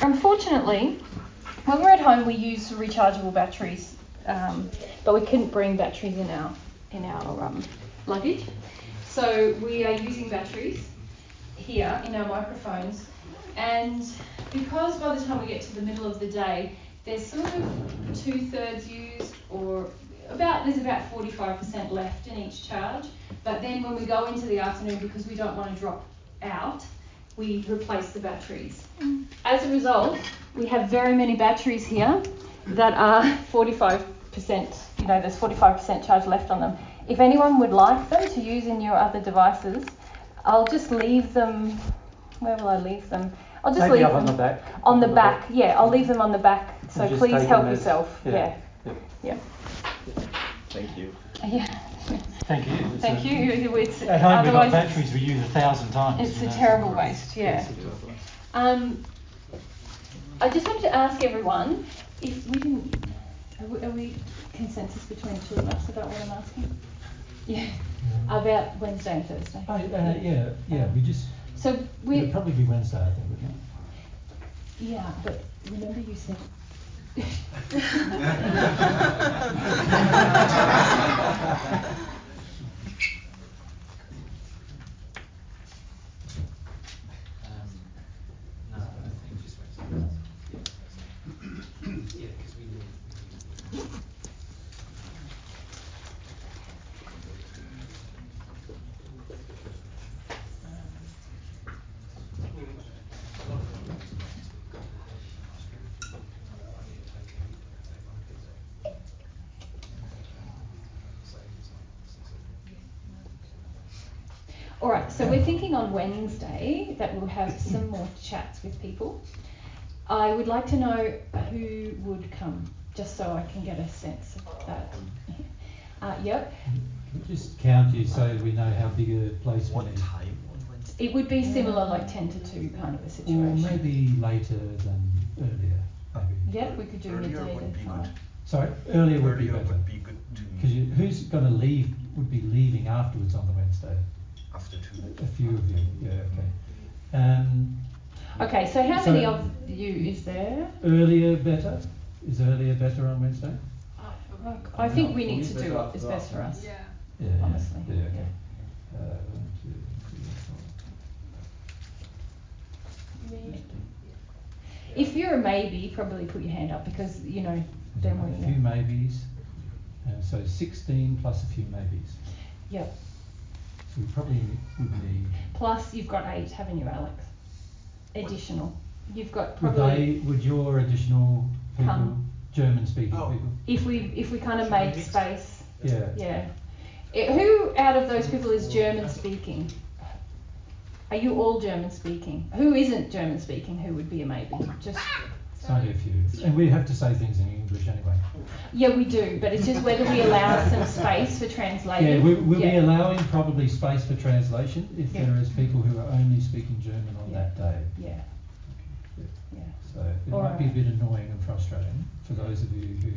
Unfortunately, when we're at home, we use rechargeable batteries, but we couldn't bring batteries in our luggage. So we are using batteries here in our microphones, and because by the time we get to the middle of the day, there's sort of 2/3 used, or there's about 45% left in each charge. But then when we go into the afternoon, because we don't want to drop out, we replace the batteries. As a result, we have very many batteries here that are 45%, there's 45% charge left on them. If anyone would like them to use in your other devices, I'll just leave them. Where will I leave them? I'll just leave them on the back. On the back, yeah. I'll leave them on the back. So please help yourself. Yeah. Thank you. Yeah. Thank you. Thank you. It's, at home we've got batteries we use 1,000 times. It's a terrible waste. Yeah. I just wanted to ask everyone if we didn't. Are we consensus between the two of us about what I'm asking? Yeah. About Wednesday and Thursday. We just. So it'll probably be Wednesday, I think, wouldn't it? Yeah, but remember you said. All right, so we're thinking on Wednesday that we'll have some more chats with people. I would like to know who would come, just so I can get a sense of that. Yep. Can we just count you so we know how big a place we need? What time on Wednesday? It would be similar, like 10 to 2 kind of a situation. Or maybe later than earlier, maybe. Yeah, we could do midday then. Sorry, earlier would be better. Would be good to me. Because who's going to leave, would be leaving afterwards on the Wednesday? After 2. A few of you, yeah, okay. Okay, so how many of you is there? Earlier better? Is earlier better on Wednesday? I think we need to do what is best for us. Honestly. Yeah, okay. 1, 2, 3, 4. If you're a maybe, probably put your hand up because, then a few maybes. So 16 plus a few maybes. Yep. So we probably would need. Plus, you've got 8, haven't you, Alex? Additional. You've got probably. Would your additional people, German-speaking people? If we kind of make space. Yeah. Who out of those people is German-speaking? Are you all German-speaking? Who isn't German-speaking? Who would be a maybe? Just. It's only a few, and we have to say things in English anyway. Yeah, we do, but it's just whether we allow some space for translation. Yeah, we'll be allowing probably space for translation if there is people who are only speaking German on that day. Yeah. So it might be a bit annoying and frustrating for those of you who.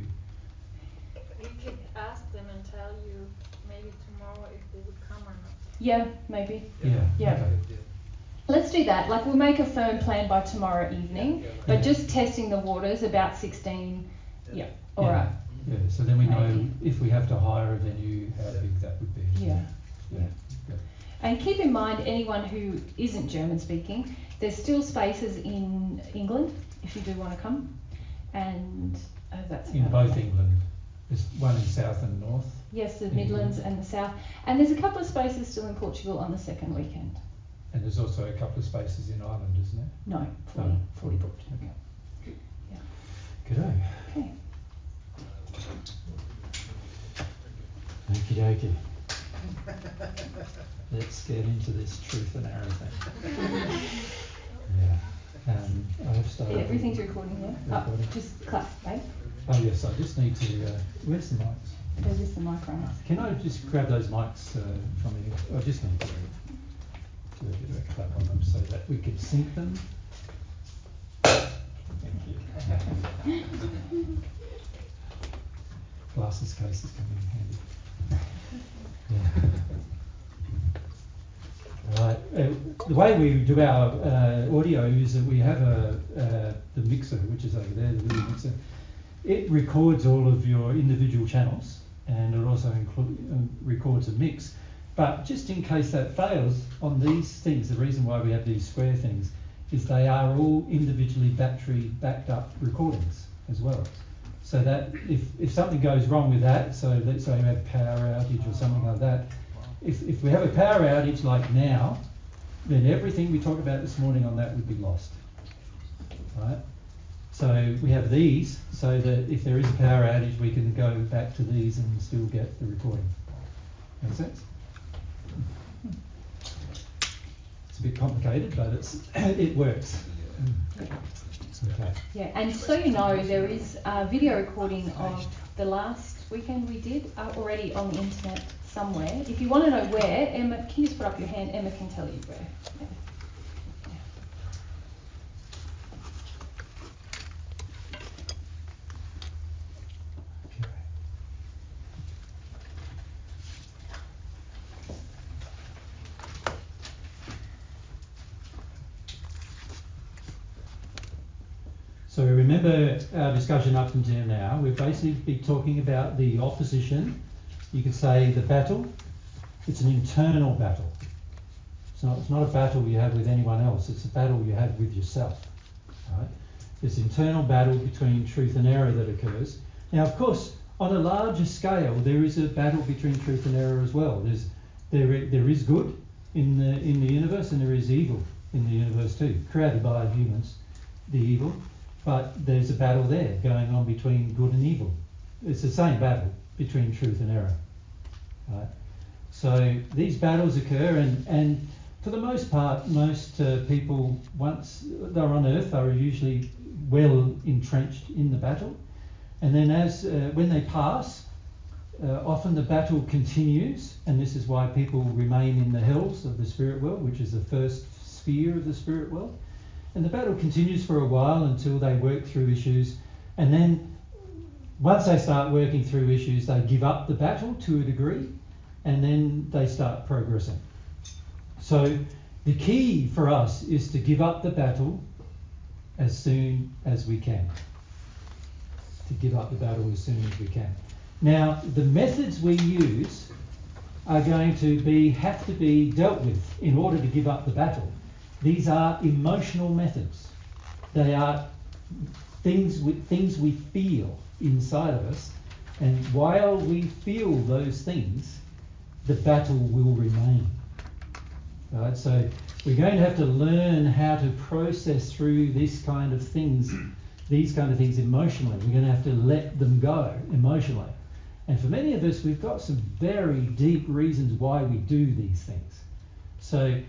You could ask them and tell you maybe tomorrow if they would come or not. Yeah, maybe. Yeah. Okay. Let's do that. Like we'll make a firm plan by tomorrow evening, but just testing the waters about 16. Yeah. All right. Yeah. So then we know if we have to hire a venue, how big that would be. Yeah. Yeah. And keep in mind, anyone who isn't German speaking, there's still spaces in England if you do want to come, and that's in both England. There's one in South and North. Yes, the Midlands and the South, and there's a couple of spaces still in Portugal on the second weekend. And there's also a couple of spaces in Ireland, isn't there? No, 40 booked. Okay. Yeah. Good. Okay. Okie dokie. Let's get into this truth and error thing. I have started. Everything's recording here. Just clap, babe. Oh yes, I just need to. Where's the mics? There's just the mic right now. Can I just grab those mics from you? I just need to do a bit of a clap on them so that we can sync them. Thank you. Glasses cases come in handy. Right. The way we do our audio is that we have the mixer, which is over there, the little mixer, it records all of your individual channels, and it also records a mix. But just in case that fails on these things, the reason why we have these square things is they are all individually battery backed up recordings as well. So that if something goes wrong with that, so let's say we have a power outage or something like that, if we have a power outage like now, then everything we talked about this morning on that would be lost, right? So we have these so that if there is a power outage, we can go back to these and still get the recording. Make sense? It's a bit complicated, but it works. Okay. Yeah, and so you know, there is a video recording of the last weekend we did already on the internet somewhere. If you want to know where, Emma, can you just put up your hand? Emma can tell you where. Yeah. So remember our discussion up until now, we've basically been talking about the opposition. You could say the battle. It's an internal battle. It's not a battle you have with anyone else, it's a battle you have with yourself. Right? This internal battle between truth and error that occurs. Now, of course, on a larger scale, there is a battle between truth and error as well. There is good in the universe, and there is evil in the universe too, created by humans, the evil. But there's a battle there going on between good and evil. It's the same battle between truth and error. Right? So these battles occur, and for the most part, most people, once they're on Earth, are usually well entrenched in the battle. And then when they pass, often the battle continues, and this is why people remain in the hells of the spirit world, which is the first sphere of the spirit world. And the battle continues for a while until they work through issues, and then once they start working through issues, they give up the battle to a degree, and then they start progressing. So the key for us is to give up the battle as soon as we can. To give up the battle as soon as we can. Now, the methods we use are going to have to be dealt with in order to give up the battle. These are emotional methods. They are things we feel inside of us, and while we feel those things, the battle will remain. Right? So we're going to have to learn how to process through these kind of things emotionally. We're going to have to let them go emotionally. And for many of us, we've got some very deep reasons why we do these things. So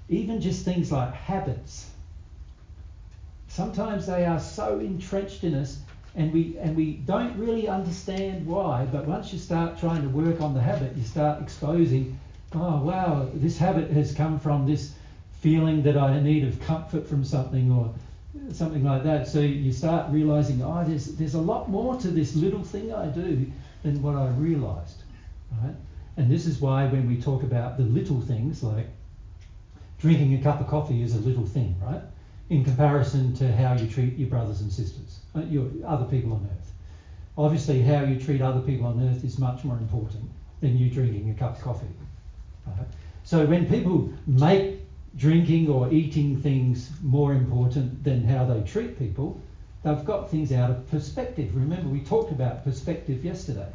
even just things like habits, sometimes they are so entrenched in us, and we don't really understand why, but once you start trying to work on the habit, you start exposing, oh wow, this habit has come from this feeling that I need of comfort from something or something like that. So you start realizing, oh, there's a lot more to this little thing I do than what I realized, right? And this is why when we talk about the little things, like drinking a cup of coffee is a little thing, right? In comparison to how you treat your brothers and sisters, your other people on earth. Obviously, how you treat other people on earth is much more important than you drinking a cup of coffee. Right? So when people make drinking or eating things more important than how they treat people, they've got things out of perspective. Remember, we talked about perspective yesterday.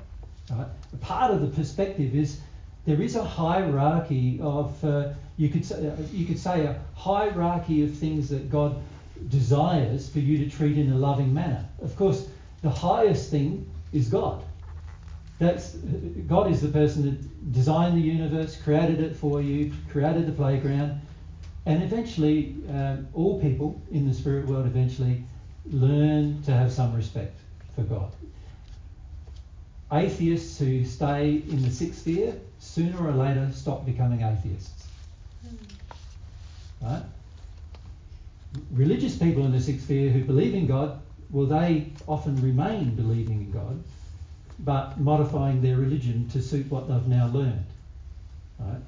Right? Part of the perspective is there is a hierarchy of, you could say a hierarchy of things that God desires for you to treat in a loving manner. Of course, the highest thing is God. God is the person that designed the universe, created it for you, created the playground, and eventually all people in the spirit world eventually learn to have some respect for God. Atheists who stay in the sixth sphere sooner or later stop becoming atheists. Right? Religious people in the sixth sphere who believe in God, well, they often remain believing in God, but modifying their religion to suit what they've now learned. Right?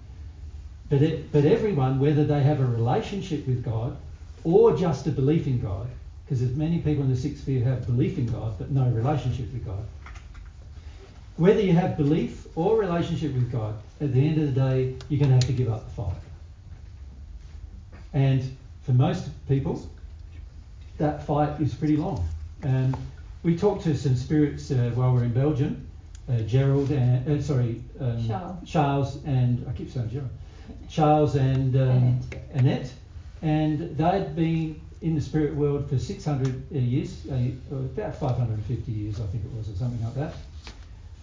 But everyone, whether they have a relationship with God or just a belief in God, because there's many people in the sixth sphere who have belief in God but no relationship with God. Whether you have belief or relationship with God, at the end of the day, you're going to have to give up the fight. And for most people, that fight is pretty long. We talked to some spirits while we were in Belgium, Gerald and Charles and I keep saying Gerald, Charles and Annette, and they'd been in the spirit world for 600 years, about 550 years, I think it was, or something like that.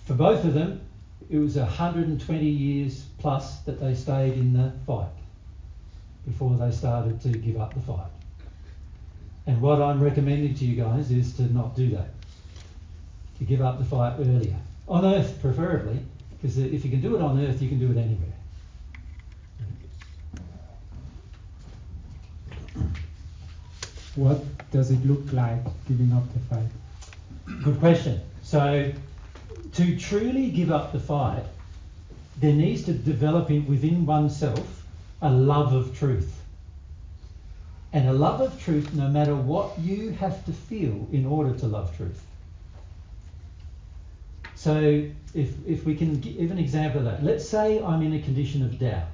For both of them, it was 120 years plus that they stayed in the fight before they started to give up the fight. And what I'm recommending to you guys is to not do that, to give up the fight earlier. On Earth, preferably, because if you can do it on Earth, you can do it anywhere. What does it look like giving up the fight? Good question. So, to truly give up the fight, there needs to develop within oneself a love of truth. And a love of truth no matter what you have to feel in order to love truth. So if we can give an example of that. Let's say I'm in a condition of doubt.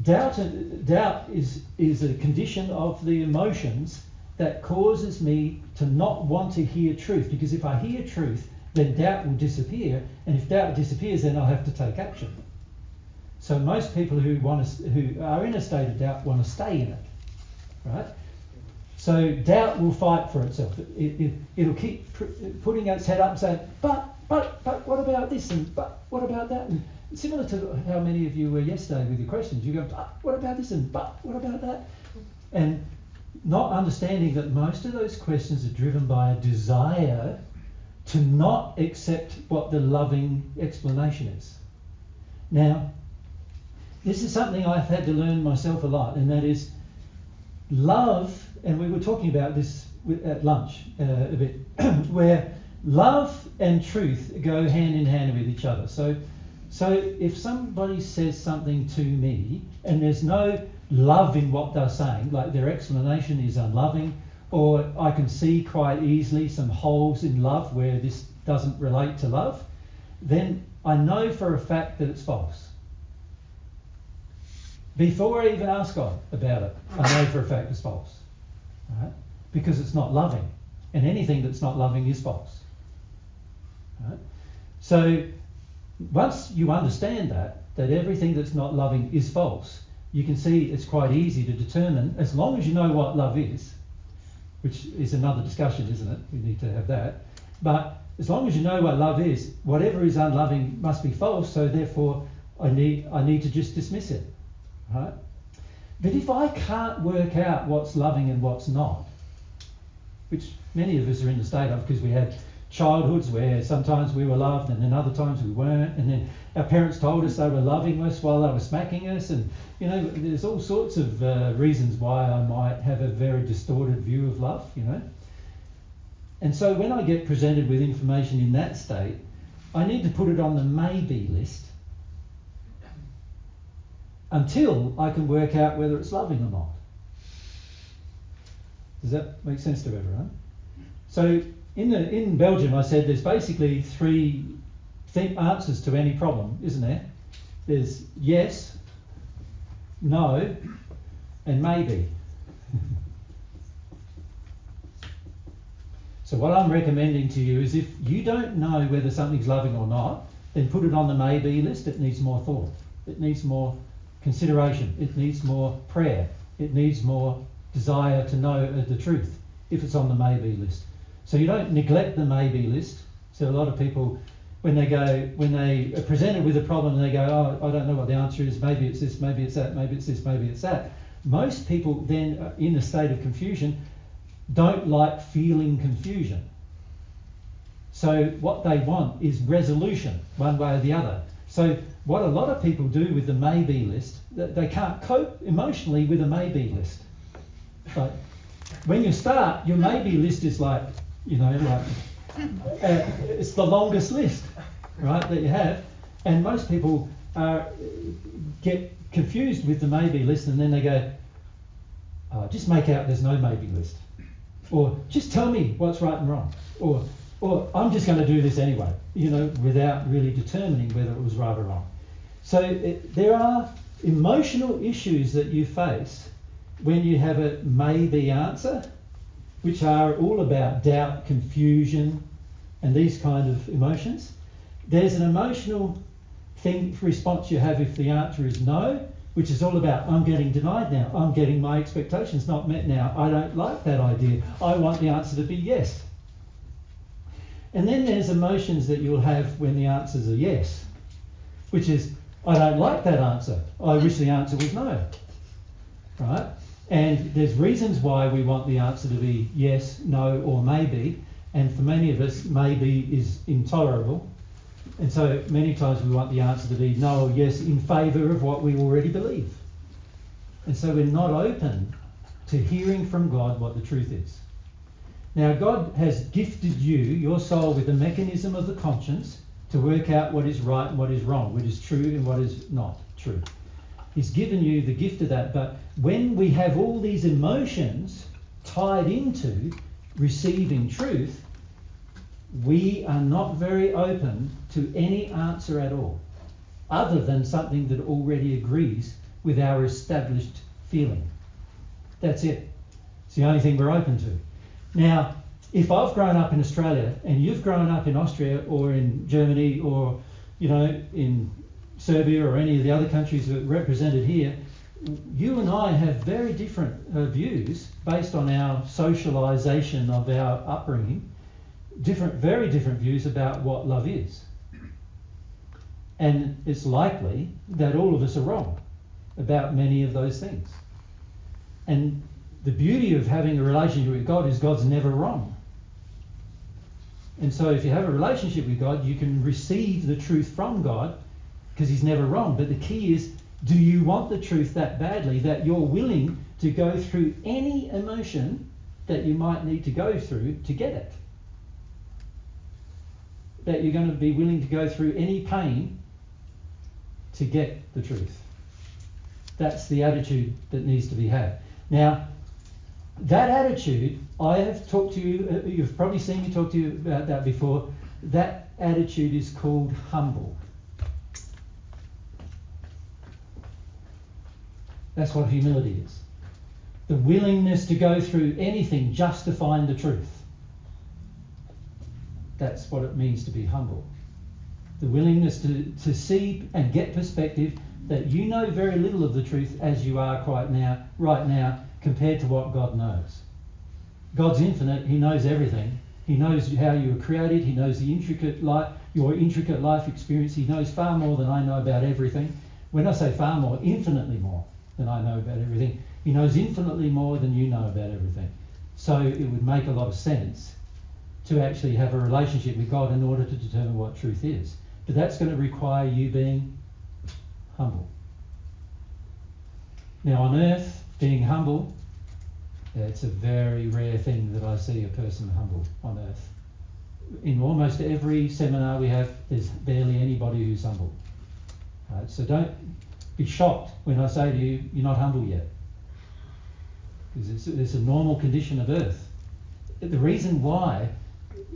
Doubt is a condition of the emotions that causes me to not want to hear truth, because if I hear truth, then doubt will disappear, and if doubt disappears, then I'll have to take action. So most people who are in a state of doubt want to stay in it, right? So doubt will fight for itself. It'll keep putting its head up and saying, but what about this, and but what about that? And similar to how many of you were yesterday with your questions, you go, but what about this, and but what about that? And not understanding that most of those questions are driven by a desire to not accept what the loving explanation is. Now, this is something I've had to learn myself a lot, and that is love, and we were talking about this at lunch a bit, where love and truth go hand in hand with each other. So if somebody says something to me and there's no love in what they're saying, like their explanation is unloving, or I can see quite easily some holes in love where this doesn't relate to love, then I know for a fact that it's false. Before I even ask God about it, I know for a fact it's false. Right? Because it's not loving. And anything that's not loving is false. Right? So once you understand that everything that's not loving is false, you can see it's quite easy to determine, as long as you know what love is, which is another discussion, isn't it? We need to have that. But as long as you know what love is, whatever is unloving must be false, so therefore I need to just dismiss it. Right? But if I can't work out what's loving and what's not, which many of us are in the state of, because we had childhoods where sometimes we were loved and then other times we weren't, and then our parents told us they were loving us while they were smacking us, and you know, there's all sorts of reasons why I might have a very distorted view of love, you know. And so when I get presented with information in that state, I need to put it on the maybe list until I can work out whether it's loving or not. Does that make sense to everyone? So in Belgium, I said there's basically three answers to any problem, isn't there? There's yes, no, and maybe. So what I'm recommending to you is, if you don't know whether something's loving or not, then put it on the maybe list. It needs more thought. It needs more consideration. It needs more prayer. It needs more desire to know the truth if it's on the maybe list. So you don't neglect the maybe list. So a lot of people, when they are presented with a problem and they go, oh, I don't know what the answer is, maybe it's this, maybe it's that, maybe it's this, maybe it's that. Most people then are in a state of confusion, don't like feeling confusion. So what they want is resolution, one way or the other. So what a lot of people do with the maybe list, they can't cope emotionally with a maybe list. But when you start, your maybe list is like, you know, like it's the longest list, right, that you have. And most people get confused with the maybe list, and then they go, just make out there's no maybe list. Or just tell me what's right and wrong. Or I'm just going to do this anyway, without really determining whether it was right or wrong. So there are emotional issues that you face when you have a maybe answer, which are all about doubt, confusion, and these kind of emotions. There's an emotional response you have if the answer is no, which is all about I'm getting denied now, I'm getting my expectations not met now, I don't like that idea, I want the answer to be yes. And then there's emotions that you'll have when the answers are yes, which is I don't like that answer, I wish the answer was no, right? And there's reasons why we want the answer to be yes, no, or maybe, and for many of us maybe is intolerable. And so many times we want the answer to be no or yes in favour of what we already believe. And so we're not open to hearing from God what the truth is. Now God has gifted you, your soul, with a mechanism of the conscience to work out what is right and what is wrong, what is true and what is not true. He's given you the gift of that. But when we have all these emotions tied into receiving truth, we are not very open to any answer at all, other than something that already agrees with our established feeling. That's it. It's the only thing we're open to. Now, if I've grown up in Australia and you've grown up in Austria or in Germany or, in Serbia or any of the other countries that are represented here, you and I have very different views based on our socialisation of our upbringing, very different views about what love is. And it's likely that all of us are wrong about many of those things. And the beauty of having a relationship with God is God's never wrong. And so if you have a relationship with God, you can receive the truth from God because he's never wrong. But the key is, do you want the truth that badly that you're willing to go through any emotion that you might need to go through to get it? That you're going to be willing to go through any pain to get the truth. That's the attitude that needs to be had. Now, that attitude, I have talked to you, you've probably seen me talk to you about that before. That attitude is called humble. That's what humility is. The willingness to go through anything just to find the truth. That's what it means to be humble. The willingness to see and get perspective that you know very little of the truth as you are right now compared to what God knows. God's infinite, he knows everything. He knows how you were created, he knows your intricate life experience. He knows far more than I know about everything. When I say far more, infinitely more than I know about everything. He knows infinitely more than you know about everything. So it would make a lot of sense to actually have a relationship with God in order to determine what truth is. But that's going to require you being humble. Now on earth, being humble, it's a very rare thing that I see a person humble on earth. In almost every seminar we have, there's barely anybody who's humble. So don't be shocked when I say to you, you're not humble yet. Because it's a normal condition of earth. The reason why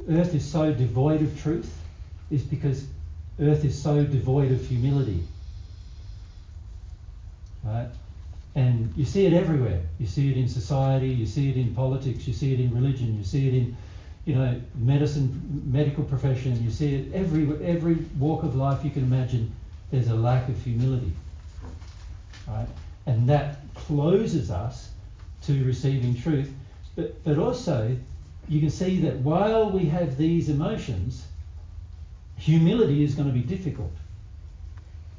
earth is so devoid of truth is because earth is so devoid of humility. Right? And you see it everywhere. You see it in society, you see it in politics, you see it in religion, you see it in medicine, medical profession, you see it every walk of life you can imagine. There's a lack of humility. Right? And that closes us to receiving truth. But also, you can see that while we have these emotions, humility is going to be difficult.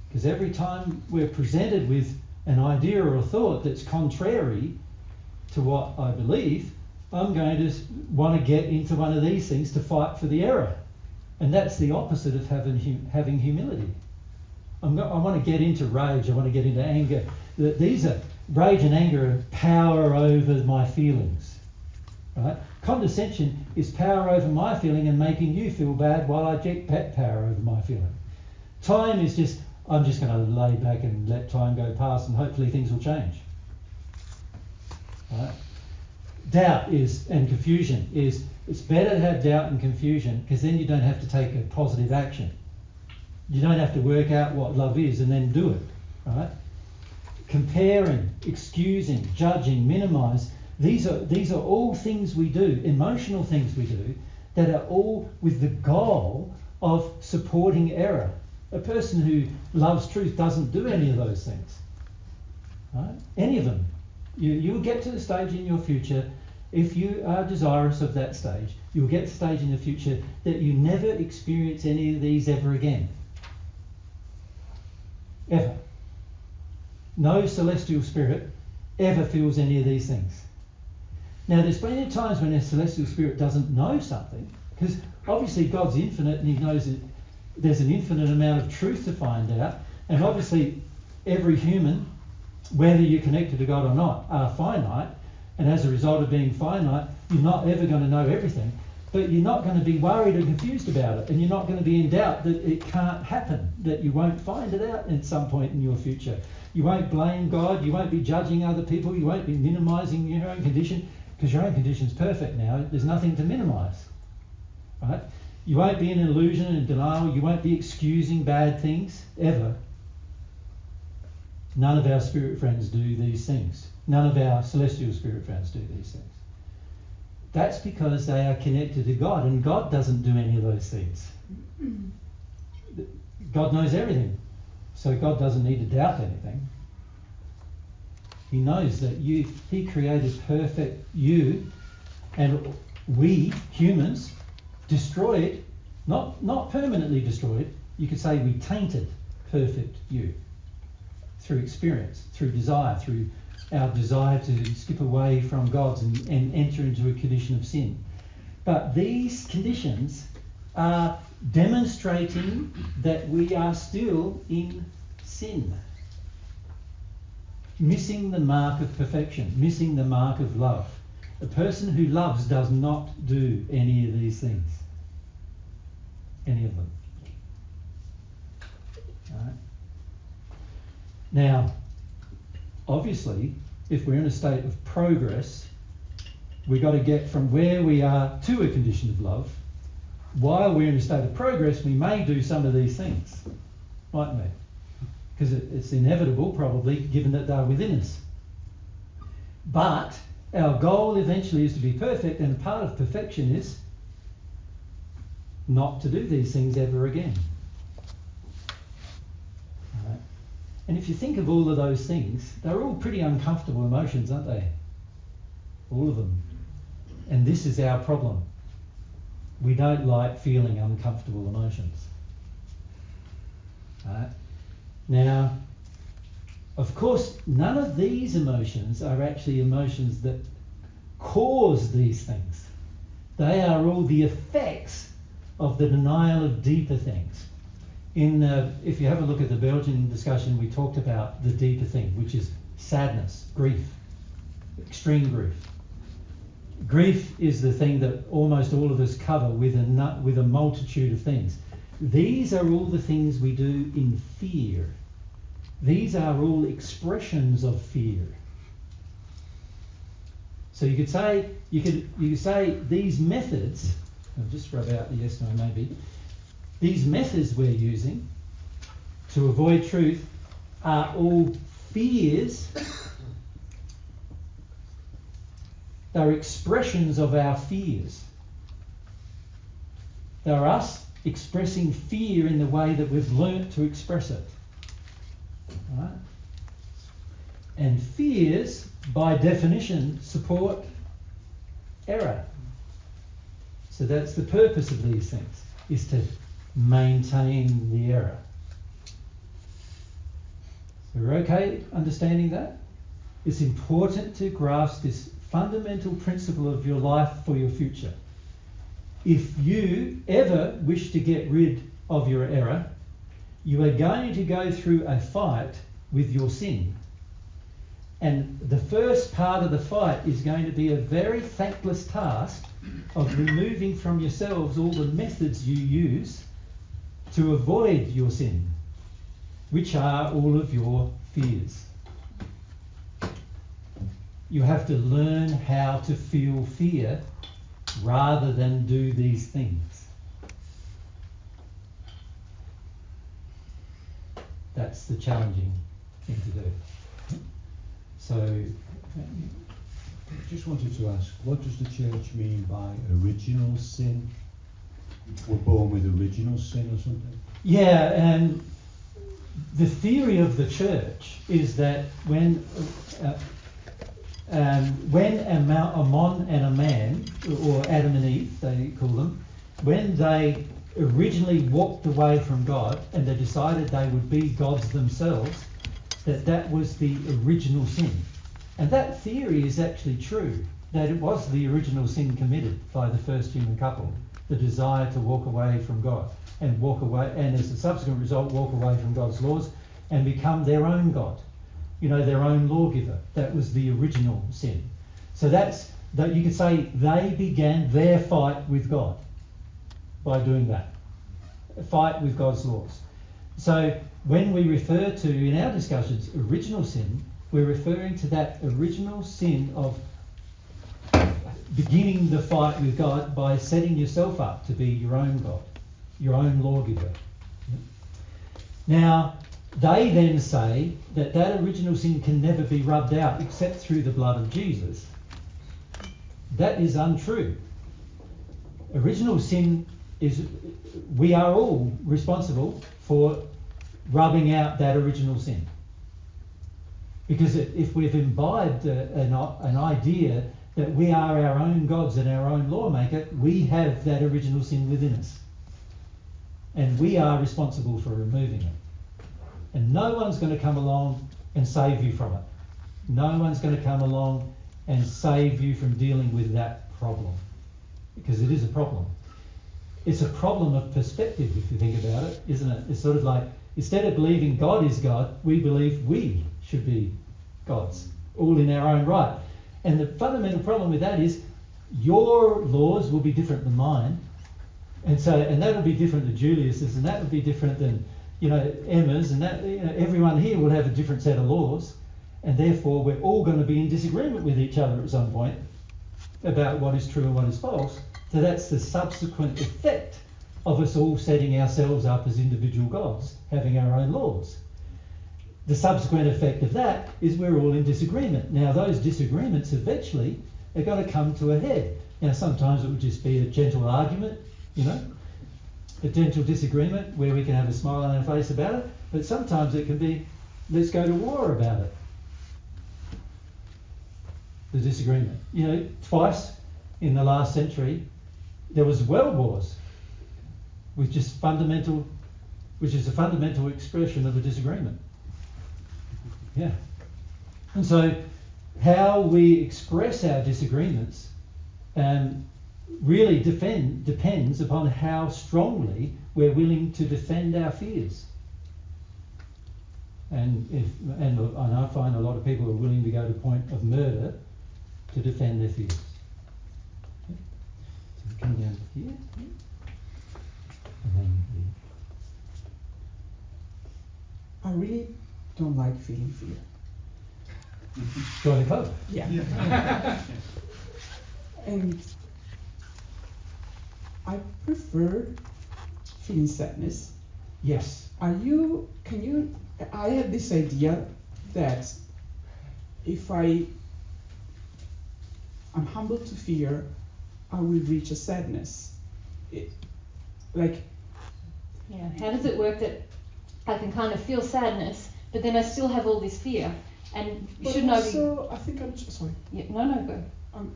Because every time we're presented with an idea or a thought that's contrary to what I believe, I'm going to want to get into one of these things to fight for the error. And that's the opposite of having humility. I want to get into rage, I want to get into anger. Rage and anger are power over my feelings. Right? Condescension is power over my feeling and making you feel bad while I get power over my feeling. Time is just, I'm just going to lay back and let time go past and hopefully things will change. Right? Doubt and confusion is, it's better to have doubt and confusion because then you don't have to take a positive action. You don't have to work out what love is and then do it. Right? Comparing, excusing, judging, minimise, these are all things we do, emotional things we do, that are all with the goal of supporting error. A person who loves truth doesn't do any of those things. Right? Any of them. You will get to the stage in your future, if you are desirous of that stage, you will get to the stage in the future that you never experience any of these ever again. Ever. No celestial spirit ever feels any of these things. Now, there's plenty of times when a celestial spirit doesn't know something, because obviously God's infinite and he knows that there's an infinite amount of truth to find out, and obviously every human, whether you're connected to God or not, are finite, and as a result of being finite, you're not ever going to know everything, but you're not going to be worried or confused about it, and you're not going to be in doubt that it can't happen, that you won't find it out at some point in your future. You won't blame God, you won't be judging other people, you won't be minimising your own condition, because your own condition's perfect now, there's nothing to minimise. Right? You won't be in illusion and denial, you won't be excusing bad things, ever. None of our spirit friends do these things. None of our celestial spirit friends do these things. That's because they are connected to God, and God doesn't do any of those things. God knows everything, so God doesn't need to doubt anything. He knows that He created perfect you, and we, humans, destroyed, not permanently destroyed, you could say we tainted perfect you through experience, through desire, through our desire to skip away from God's and enter into a condition of sin. But these conditions are demonstrating that we are still in sin. Missing the mark of perfection, missing the mark of love. A person who loves does not do any of these things. Any of them. Right? Now, obviously, if we're in a state of progress, we've got to get from where we are to a condition of love. While we're in a state of progress, we may do some of these things, mightn't we? Because it's inevitable, probably, given that they're within us. But our goal eventually is to be perfect, and part of perfection is not to do these things ever again. Right? And if you think of all of those things, they're all pretty uncomfortable emotions, aren't they? All of them. And this is our problem. We don't like feeling uncomfortable emotions. Right? Now, of course, none of these emotions are actually emotions that cause these things. They are all the effects of the denial of deeper things. If you have a look at the Belgian discussion, we talked about the deeper thing, which is sadness, grief, extreme grief. Grief is the thing that almost all of us cover with a multitude of things. These are all the things we do in fear. These are all expressions of fear. So you could say these methods. I'll just rub out the yes, no, maybe. These methods we're using to avoid truth are all fears. They're expressions of our fears. They're us expressing fear in the way that we've learnt to express it. Right? And fears, by definition, support error. So that's the purpose of these things, is to maintain the error. So we're okay understanding that? It's important to grasp this fundamental principle of your life for your future. If you ever wish to get rid of your error, you are going to go through a fight with your sin. And the first part of the fight is going to be a very thankless task of removing from yourselves all the methods you use to avoid your sin, which are all of your fears. You have to learn how to feel fear rather than do these things. That's the challenging thing to do. So, I just wanted to ask, what does the church mean by original sin? We're born with original sin or something? yeah, and the theory of the church is that when a mon and a man, or Adam and Eve, they call them, when they originally walked away from God and they decided they would be gods themselves, that was the original sin. And that theory is actually true, that it was the original sin committed by the first human couple, the desire to walk away from God and walk away, and as a subsequent result, walk away from God's laws and become their own God, their own lawgiver. That was the original sin. So that you could say they began their fight with God by doing that, a fight with God's laws. So when we refer to, in our discussions, original sin, we're referring to that original sin of beginning the fight with God by setting yourself up to be your own God, your own lawgiver. Now, they then say that original sin can never be rubbed out except through the blood of Jesus. That is untrue. Original sin is, we are all responsible for rubbing out that original sin. Because if we've imbibed an idea that we are our own gods and our own lawmaker, we have that original sin within us. And we are responsible for removing it. And no one's going to come along and save you from it. No one's going to come along and save you from dealing with that problem. Because it is a problem. It's a problem of perspective, if you think about it, isn't it? It's sort of like, instead of believing God is God, we believe we should be gods, all in our own right. And the fundamental problem with that is your laws will be different than mine. And that will be different than Julius's, and that will be different than, Emma's, and that, everyone here will have a different set of laws. And therefore, we're all going to be in disagreement with each other at some point about what is true and what is false. So that's the subsequent effect of us all setting ourselves up as individual gods, having our own laws. The subsequent effect of that is we're all in disagreement. Now, those disagreements eventually are going to come to a head. Now, sometimes it would just be a gentle argument, a gentle disagreement where we can have a smile on our face about it. But sometimes it can be, let's go to war about it. The disagreement. Twice in the last century, there was world wars, which is a fundamental expression of a disagreement. Yeah. And so how we express our disagreements really depends upon how strongly we're willing to defend our fears. And I find a lot of people are willing to go to the point of murder to defend their fears. Okay. So we come down to here. And then here. I really don't like feeling fear. Join the club. Yeah. And I prefer feeling sadness. Yes. I have this idea that if I'm humble to fear, I will reach a sadness. How does it work that I can kind of feel sadness, but then I still have all this fear? And shouldn't I be... So I think I'm sorry. Yeah, no, go. I'm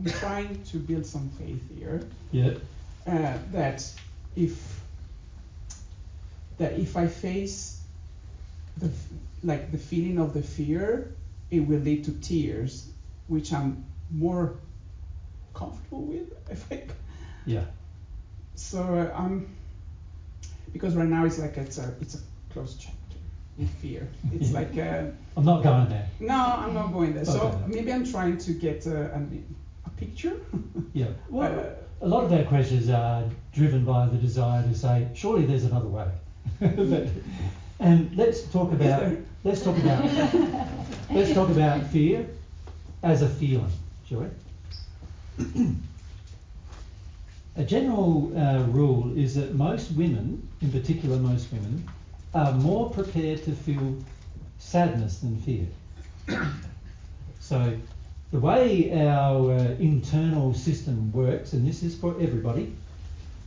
trying to build some faith here. Yeah. That if I face the feeling of the fear, it will lead to tears, which I'm more comfortable with, I think. Yeah. So because right now it's a closed chapter with fear. It's like I'm not going there. No, I'm not going there. So Okay. maybe I'm trying to get a picture. Yeah. Well, a lot of our questions are driven by the desire to say, surely there's another way. And let's talk about fear. as a feeling, shall we? A general rule is that most women, in particular most women, are more prepared to feel sadness than fear. So the way our internal system works, and this is for everybody,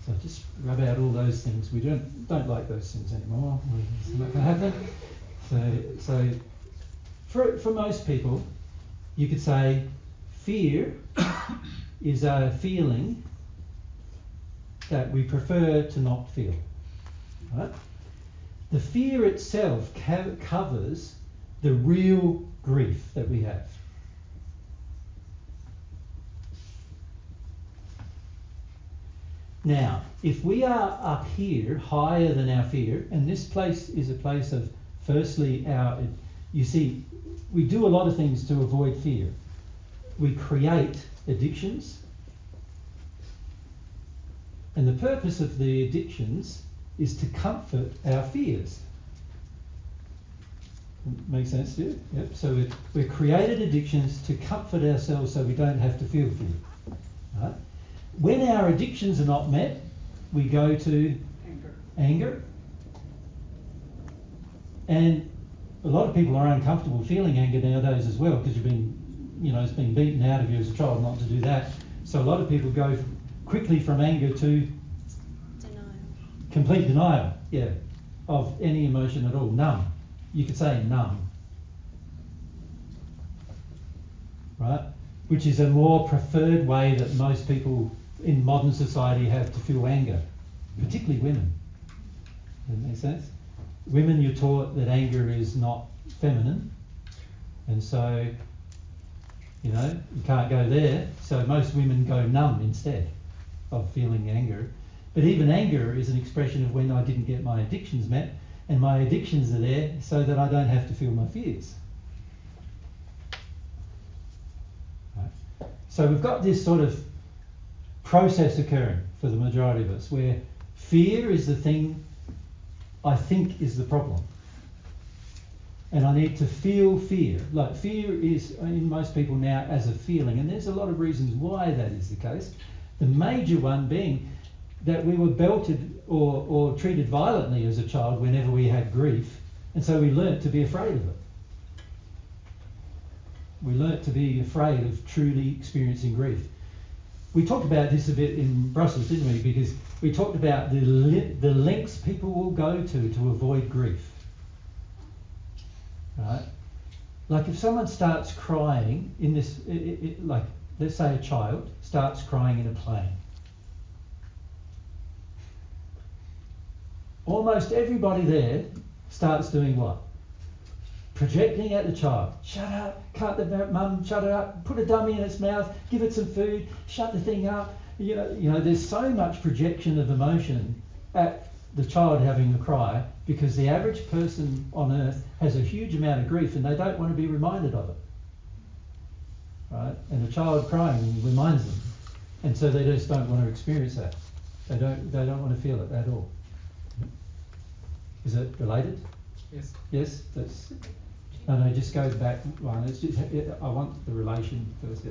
so just rub out all those things. We don't like those things anymore. It's not going to happen. So for most people, you could say fear is a feeling that we prefer to not feel. Right? The fear itself covers the real grief that we have. Now, if we are up here, higher than our fear, and this place is a place of, firstly, you see, we do a lot of things to avoid fear. We create addictions, and the purpose of the addictions is to comfort our fears. Makes sense to you? Yep. So we've created addictions to comfort ourselves so we don't have to feel fear. Right? When our addictions are not met, we go to anger. And a lot of people are uncomfortable feeling anger nowadays as well, because it's been beaten out of you as a child not to do that. So a lot of people go quickly from anger to complete denial, of any emotion at all. Numb. You could say numb. Right? Which is a more preferred way that most people in modern society have to feel anger, particularly women. Does that make sense? Women, you're taught that anger is not feminine, and so, you can't go there. So most women go numb instead of feeling anger. But even anger is an expression of when I didn't get my addictions met, and my addictions are there so that I don't have to feel my fears. Right? So we've got this sort of process occurring for the majority of us, where fear is the thing I think is the problem. And I need to feel fear. Like, fear is in most people now as a feeling, and there's a lot of reasons why that is the case. The major one being that we were belted or treated violently as a child whenever we had grief, and so we learnt to be afraid of it. We learnt to be afraid of truly experiencing grief. We talked about this a bit in Brussels, didn't we? Because we talked about the lengths people will go to avoid grief. Right? Like if someone starts crying in this, like let's say a child starts crying in a plane. Almost everybody there starts doing what? Projecting at the child. Shut up, can't the mum shut it up, put a dummy in its mouth, give it some food, shut the thing up. You know, there's so much projection of emotion at the child having a cry, because the average person on earth has a huge amount of grief and they don't want to be reminded of it. Right? And a child crying reminds them. And so they just don't want to experience that. They don't want to feel it at all. Is it related? Yes. Yes? No, just go back one. I want the relation first.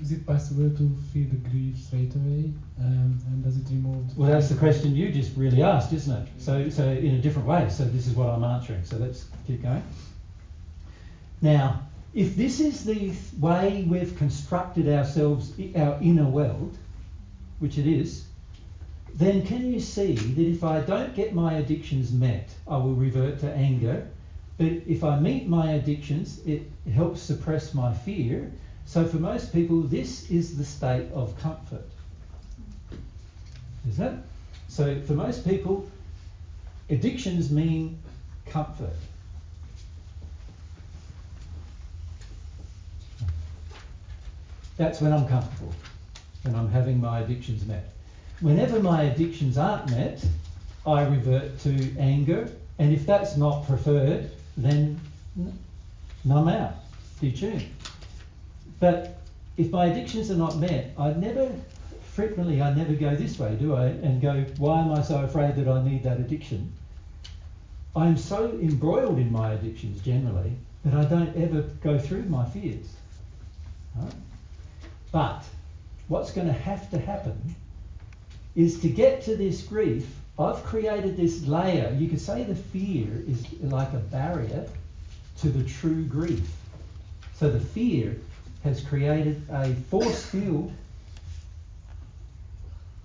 Is it possible to feel the grief straight away? And does it remove? Well, that's the question you just really asked, isn't it? So in a different way. So this is what I'm answering. So let's keep going. Now, if this is the way we've constructed ourselves, our inner world, which it is, then can you see that if I don't get my addictions met, I will revert to anger. But if I meet my addictions, it helps suppress my fear. So for most people, this is the state of comfort. Is that? So for most people, addictions mean comfort. That's when I'm comfortable, when I'm having my addictions met. Whenever my addictions aren't met, I revert to anger, and if that's not preferred, then numb out, detune. But if my addictions are not met, I never go this way, do I? And go, why am I so afraid that I need that addiction? I'm so embroiled in my addictions generally that I don't ever go through my fears. Right? But what's going to have to happen is to get to this grief, I've created this layer. You could say the fear is like a barrier to the true grief. So the fear has created a force field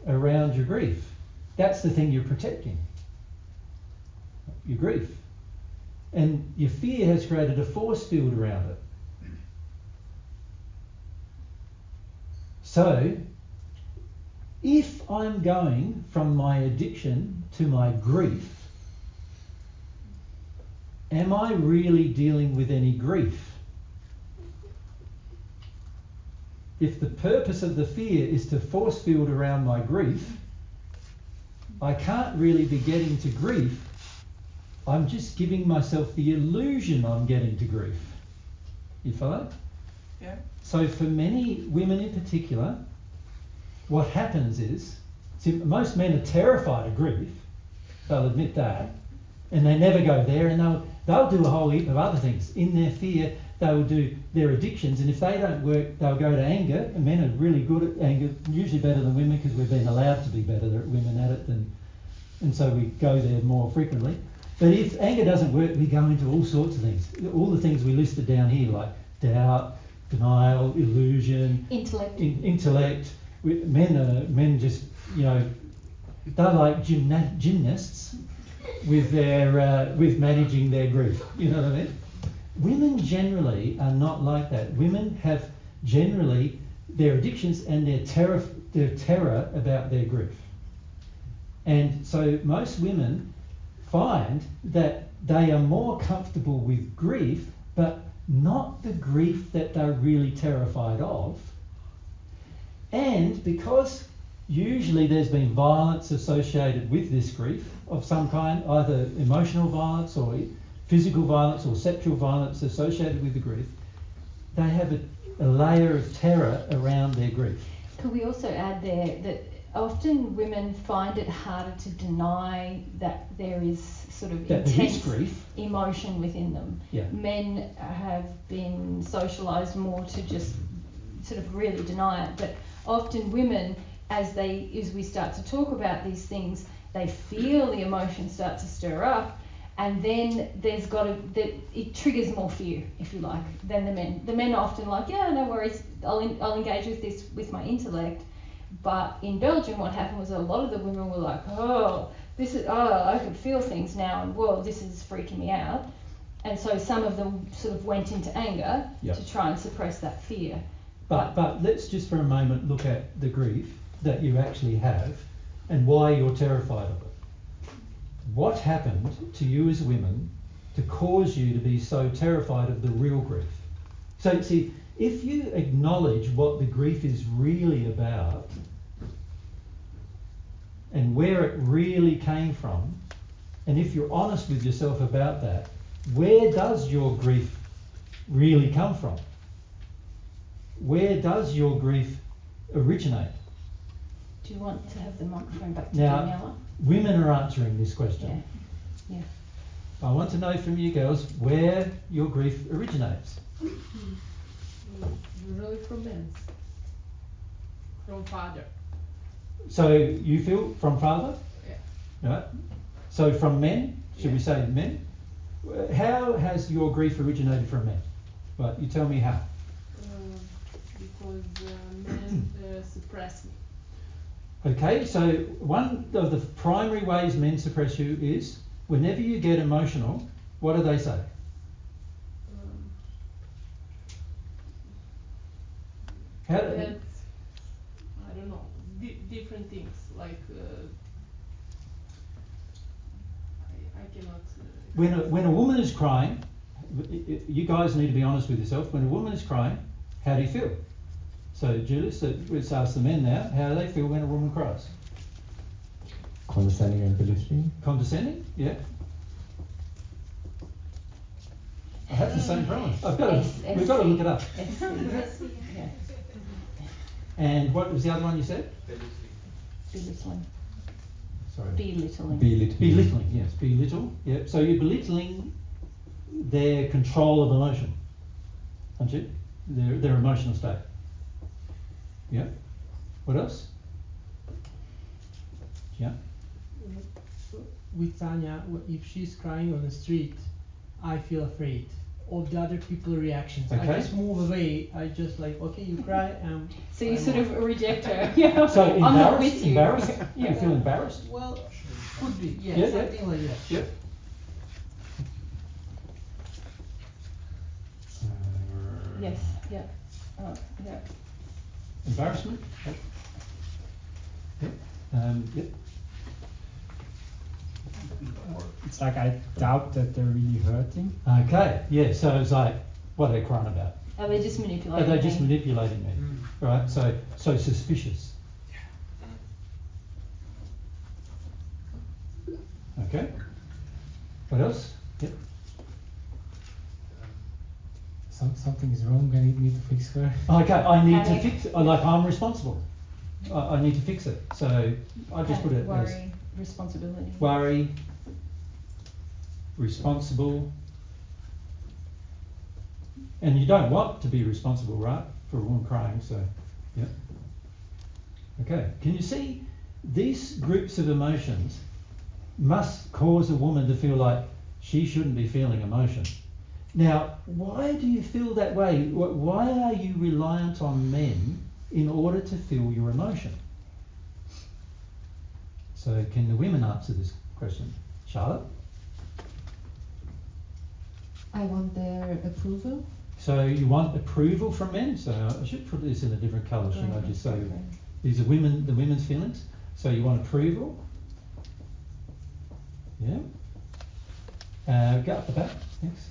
around your grief. That's the thing you're protecting, your grief. And your fear has created a force field around it. So, if I'm going from my addiction to my grief, am I really dealing with any grief? If the purpose of the fear is to force field around my grief, I can't really be getting to grief. I'm just giving myself the illusion I'm getting to grief. You follow? Yeah. So for many women in particular, what happens is, see, most men are terrified of grief, they'll admit that, and they never go there, and they'll do a whole heap of other things. In their fear, they will do their addictions, and if they don't work, they'll go to anger, and men are really good at anger, usually better than women, because we've been allowed to be better at women at it, and so we go there more frequently. But if anger doesn't work, we go into all sorts of things. All the things we listed down here, like doubt, denial, illusion, intellect. Men just, they're like gymnasts with their with managing their grief. You know what I mean? Women generally are not like that. Women have generally their addictions and their terror about their grief. And so most women find that they are more comfortable with grief, but not the grief that they're really terrified of. And because usually there's been violence associated with this grief of some kind, either emotional violence or physical violence or sexual violence associated with the grief, they have a layer of terror around their grief. Could we also add there that often women find it harder to deny that there is sort of intense grief emotion within them. Yeah. Men have been socialised more to just sort of really deny it, but often women, as we start to talk about these things, they feel the emotions start to stir up, and then it triggers more fear, if you like, than the men. The men are often like, yeah, no worries, I'll engage with this with my intellect. But in Belgium, what happened was a lot of the women were like, I could feel things now, and whoa, this is freaking me out. And so some of them sort of went into anger to try and suppress that fear. But let's just for a moment look at the grief that you actually have and why you're terrified of it. What happened to you as women to cause you to be so terrified of the real grief? So see, if you acknowledge what the grief is really about and where it really came from, and if you're honest with yourself about that, where does your grief really come from? Where does your grief originate? Do you want to have the microphone back to Now, Daniela? Women are answering this question. Yeah. I want to know from you girls where your grief originates. Usually from men. From father. So you feel from father? Yeah. Right. So from men, should we say men? How has your grief originated from men? Right, you tell me how. Because men suppress me. Okay, so one of the primary ways men suppress you is whenever you get emotional, what do they say? I don't know, different things, like I cannot... When a woman is crying, you guys need to be honest with yourself. When a woman is crying, how do you feel? So Julius, let's ask the men now, how do they feel when a woman cries? Condescending and belittling. Condescending? Yeah. I have the same problem. We've got to look it up. Yeah. And what was the other one you said? Belittling. Sorry. Belittling. Belittling, yes. Belittle. Yeah. So you're belittling their control of emotion, aren't you? their emotional state. Yeah. What else? Yeah. With Tanya, if she's crying on the street, I feel afraid of the other people's reactions. Okay. I just move away. I just like, okay, you cry. So you I'm sort off. of reject her. Yeah. So I'm not with you. embarrassed? Yeah. You feel embarrassed? Well, could be, yeah, Yeah, yeah. something like that. Yep. Yes. Yeah. Yeah. Embarrassment? Yep. Yep. It's like I doubt that they're really hurting. Okay. Yeah. So it's like, what are they crying about? Are they just manipulating? Are they just me? manipulating me? Right. So suspicious. Okay. What else? Yep. Something is wrong. I need to fix her. Okay, I need to Panic. fix it. Like, I'm responsible. I need to fix it. So I just put it worry, as responsibility. worry, responsible. And you don't want to be responsible, right? For a woman crying, so yeah. Okay, can you see these groups of emotions must cause a woman to feel like she shouldn't be feeling emotion. Now, why do you feel that way? Why are you reliant on men in order to feel your emotion? So can the women answer this question? Charlotte? I want their approval. So you want approval from men? So I should put this in a different colour, shouldn't I just say these are women, the women's feelings? So you want approval? Yeah. Go up the back, thanks.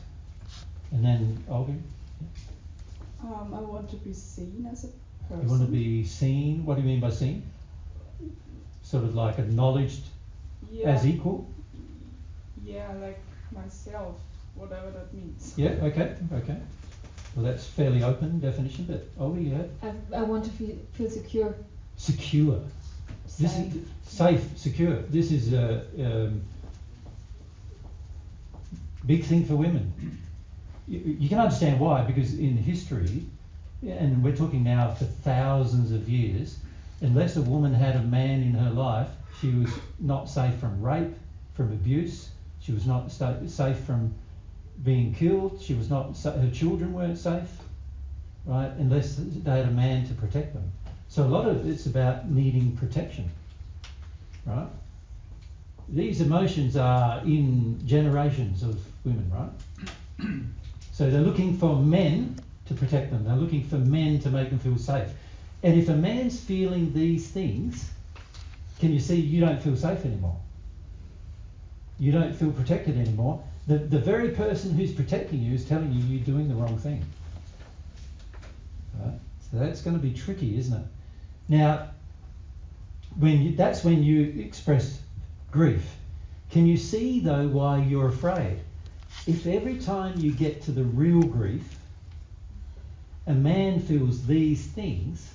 And then Olga. Yeah. I want to be seen as a person. You want to be seen? What do you mean by seen? Sort of like acknowledged as equal? Yeah, like myself, whatever that means. Yeah, okay. Well, that's fairly open definition, but Olga, you had? I want to feel secure. Secure. This is safe, secure. This is a big thing for women. You can understand why, because in history, and we're talking now for thousands of years, unless a woman had a man in her life, she was not safe from rape, from abuse. She was not safe from being killed. She was not. Her children weren't safe, right? Unless they had a man to protect them. So a lot of it's about needing protection, right? These emotions are in generations of women, right? So they're looking for men to protect them. They're looking for men to make them feel safe. And if a man's feeling these things, can you see you don't feel safe anymore? You don't feel protected anymore. The very person who's protecting you is telling you you're doing the wrong thing. Right? So that's going to be tricky, isn't it? Now, that's when you express grief. Can you see, though, why you're afraid? If every time you get to the real grief, a man feels these things,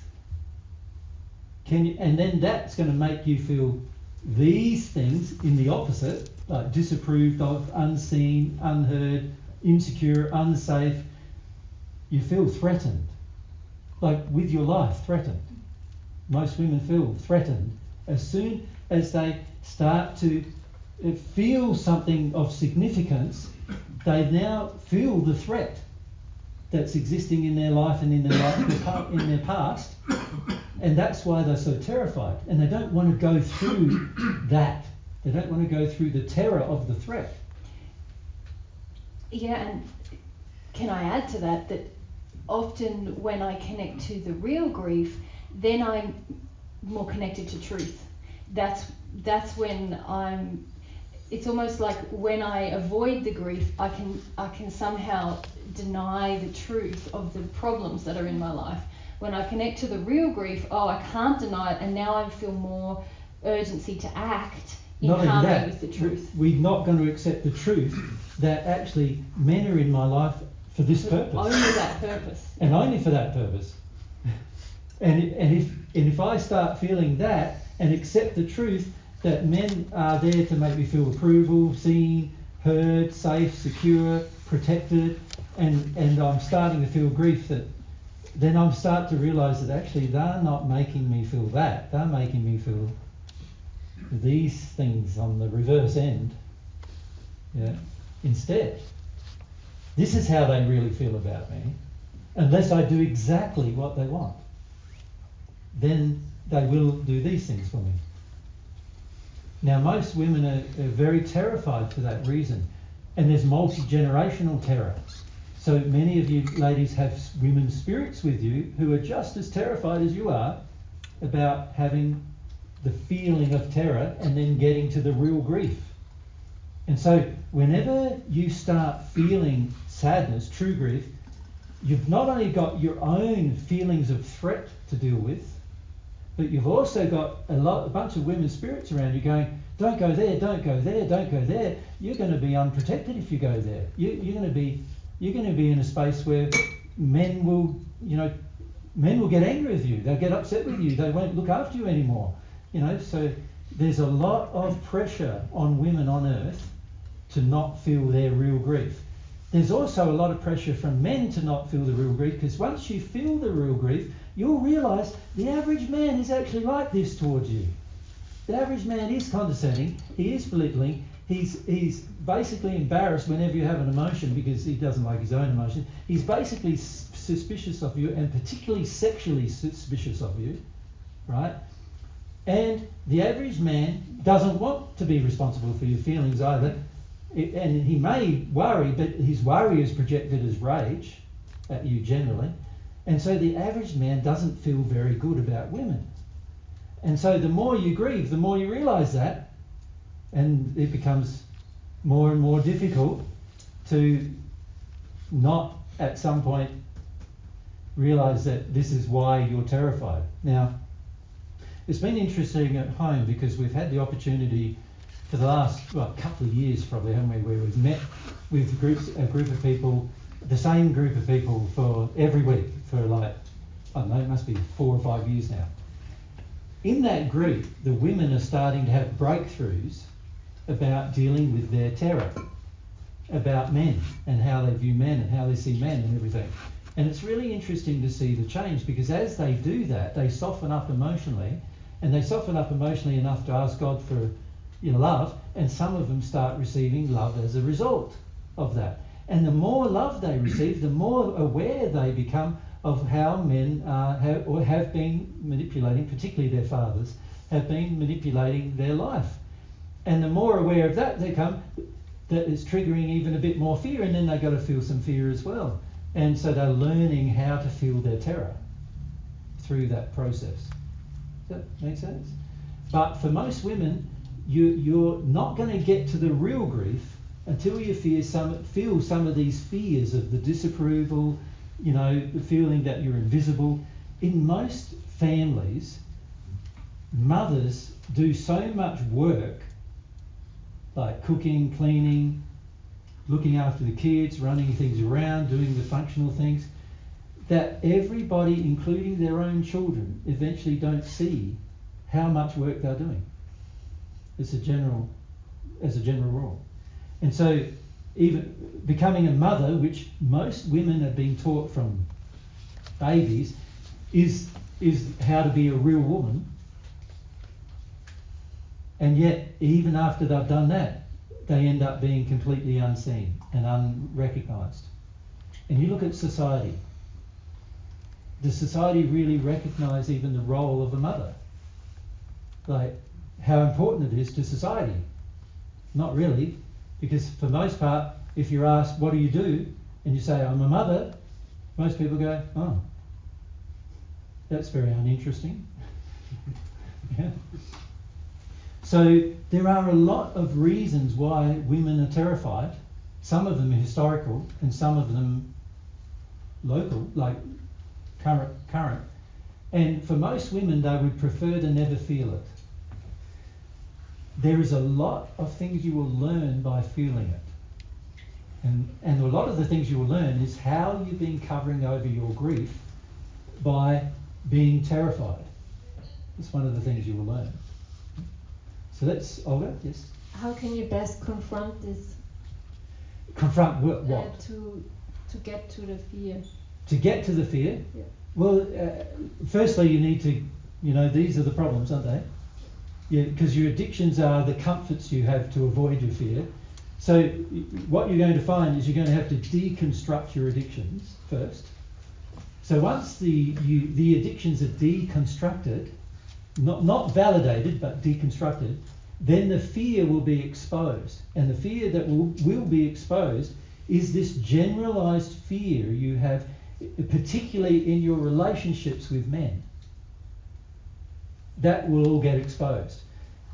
and then that's going to make you feel these things in the opposite, like disapproved of, unseen, unheard, insecure, unsafe, you feel threatened, like with your life threatened. Most women feel threatened as soon as they start to feel something of significance. They now feel the threat that's existing in their life and in their past, and that's why they're so terrified. And they don't want to go through that. They don't want to go through the terror of the threat. Yeah, and can I add to that often when I connect to the real grief, then I'm more connected to truth. That's when it's almost like when I avoid the grief, I can somehow deny the truth of the problems that are in my life. When I connect to the real grief, I can't deny it, and now I feel more urgency to act in harmony with the truth. We're not going to accept the truth that actually men are in my life for this purpose. Only that purpose. And only for that purpose. And if I start feeling that and accept the truth that men are there to make me feel approval, seen, heard, safe, secure, protected, and I'm starting to feel grief that then I start to realise that actually they're not making me feel that. They're making me feel these things on the reverse end. Yeah. Instead, this is how they really feel about me. Unless I do exactly what they want, then they will do these things for me. Now, most women are very terrified for that reason, and there's multi-generational terror. So many of you ladies have women spirits with you who are just as terrified as you are about having the feeling of terror and then getting to the real grief. And so whenever you start feeling sadness, true grief, you've not only got your own feelings of threat to deal with, but you've also got a bunch of women spirits around you going, don't go there, don't go there, don't go there. You're going to be unprotected if you go there. You're going to be in a space where men will get angry with you. They'll get upset with you. They won't look after you anymore. So there's a lot of pressure on women on earth to not feel their real grief. There's also a lot of pressure from men to not feel the real grief, because once you feel the real grief, you'll realise the average man is actually like this towards you. The average man is condescending, he is belittling, he's basically embarrassed whenever you have an emotion because he doesn't like his own emotion. He's basically suspicious of you, and particularly sexually suspicious of you, right? And the average man doesn't want to be responsible for your feelings either. And he may worry, but his worry is projected as rage at you generally. And so the average man doesn't feel very good about women. And so the more you grieve, the more you realise that, and it becomes more and more difficult to not at some point realise that this is why you're terrified. Now, it's been interesting at home because we've had the opportunity for the last couple of years probably, haven't we, where we've met with a group of people, the same group of people for every week for I don't know, it must be 4 or 5 years now. In that group, the women are starting to have breakthroughs about dealing with their terror, about men and how they view men and how they see men and everything. And it's really interesting to see the change, because as they do that, they soften up emotionally, and they soften up emotionally enough to ask God for love, and some of them start receiving love as a result of that. And the more love they receive, the more aware they become of how men have been manipulating, particularly their fathers, have been manipulating their life. And the more aware of that they come, that is triggering even a bit more fear, and then they've got to feel some fear as well. And so they're learning how to feel their terror through that process. Does that make sense? But for most women, you're not going to get to the real grief until you feel some of these fears of the disapproval, the feeling that you're invisible. In most families, mothers do so much work, like cooking, cleaning, looking after the kids, running things around, doing the functional things, that everybody, including their own children, eventually don't see how much work they're doing. As a general rule. And so even becoming a mother, which most women are being taught from babies, is how to be a real woman. And yet, even after they've done that, they end up being completely unseen and unrecognised. And you look at society. Does society really recognise even the role of a mother? Like, how important it is to society? Not really, because for the most part, if you're asked, what do you do? And you say, I'm a mother, most people go, oh, that's very uninteresting. Yeah. So there are a lot of reasons why women are terrified. Some of them are historical and some of them local, like current. And for most women, they would prefer to never feel it. There is a lot of things you will learn by feeling it. And a lot of the things you will learn is how you've been covering over your grief by being terrified. It's one of the things you will learn. So that's Olga, yes? How can you best confront this? Confront what? To get to the fear. To get to the fear? Yeah. Well, firstly, you need to, these are the problems, aren't they? Yeah, because your addictions are the comforts you have to avoid your fear. So what you're going to find is you're going to have to deconstruct your addictions first. So once the addictions are deconstructed, not validated but deconstructed, then the fear will be exposed. And the fear that will be exposed is this generalized fear you have, particularly in your relationships with men. That will all get exposed.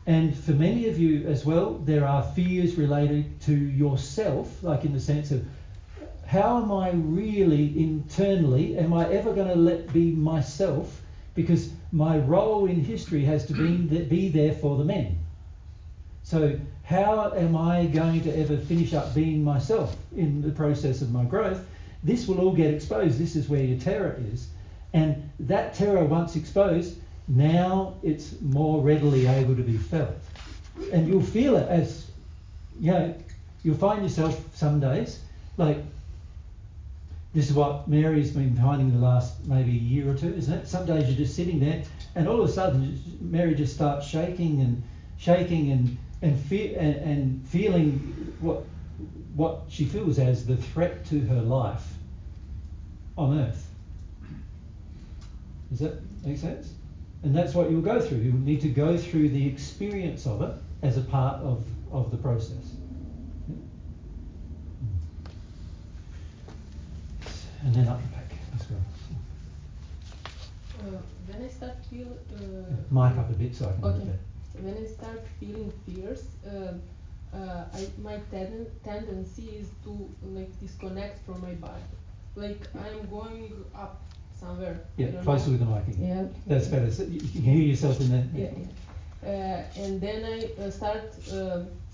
And for many of you as well, there are fears related to yourself, like in the sense of, how am I really internally, am I ever going to be myself? Because my role in history has to be there for the men. So how am I going to ever finish up being myself in the process of my growth? This will all get exposed. This is where your terror is. And that terror, once exposed, now it's more readily able to be felt. And you'll feel it as, you'll find yourself some days, like, this is what Mary's been finding the last maybe year or two, isn't it? Some days you're just sitting there and all of a sudden Mary just starts shaking and feeling what she feels as the threat to her life on earth. Does that make sense? And that's what you'll go through. You'll need to go through the experience of it as a part of the process. And then up the back as well. When I start feel Mic up a bit so I can do that. When I start feeling fears, my tendency is to disconnect from my body. Like I'm going up somewhere. Yeah, closer with the mic again. Yeah. That's better. So you can hear yourself in there. Yeah. And then I start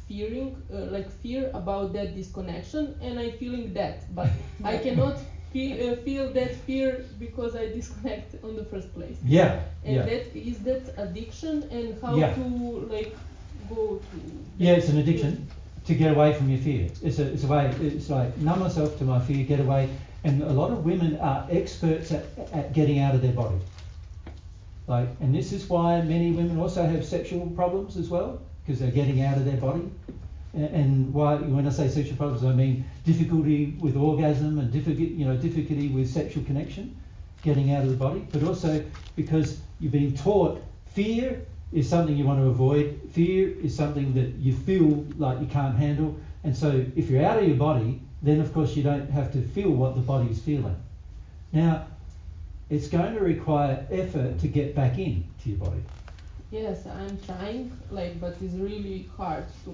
fear about that disconnection, and I'm feeling that, but I cannot feel that fear because I disconnect on the first place. Yeah. And that is that addiction, and how to go to. Yeah, it's an addiction to get away from your fear. It's a way. It's like numb myself to my fear, get away. And a lot of women are experts at getting out of their body. And this is why many women also have sexual problems as well, because they're getting out of their body. And why, when I say sexual problems, I mean difficulty with orgasm and difficulty with sexual connection, getting out of the body. But also because you've been taught fear is something you want to avoid. Fear is something that you feel like you can't handle. And so if you're out of your body, then of course you don't have to feel what the body's feeling. Now, it's going to require effort to get back into your body. Yes, I'm trying, but it's really hard to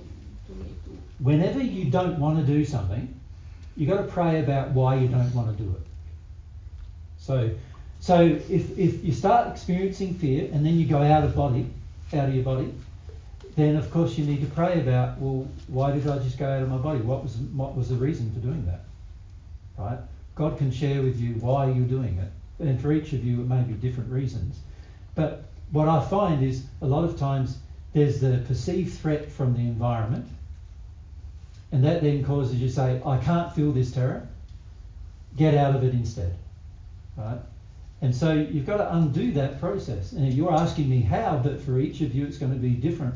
me to. Whenever you don't want to do something, you got to pray about why you don't want to do it. So if you start experiencing fear and then you go out of your body, then of course you need to pray about, well, why did I just go out of my body? What was the reason for doing that? Right? God can share with you why you're doing it. And for each of you it may be different reasons. But what I find is a lot of times there's the perceived threat from the environment, and that then causes you to say, I can't feel this terror, get out of it instead. Right? And so you've got to undo that process. And you're asking me how, but for each of you it's going to be different,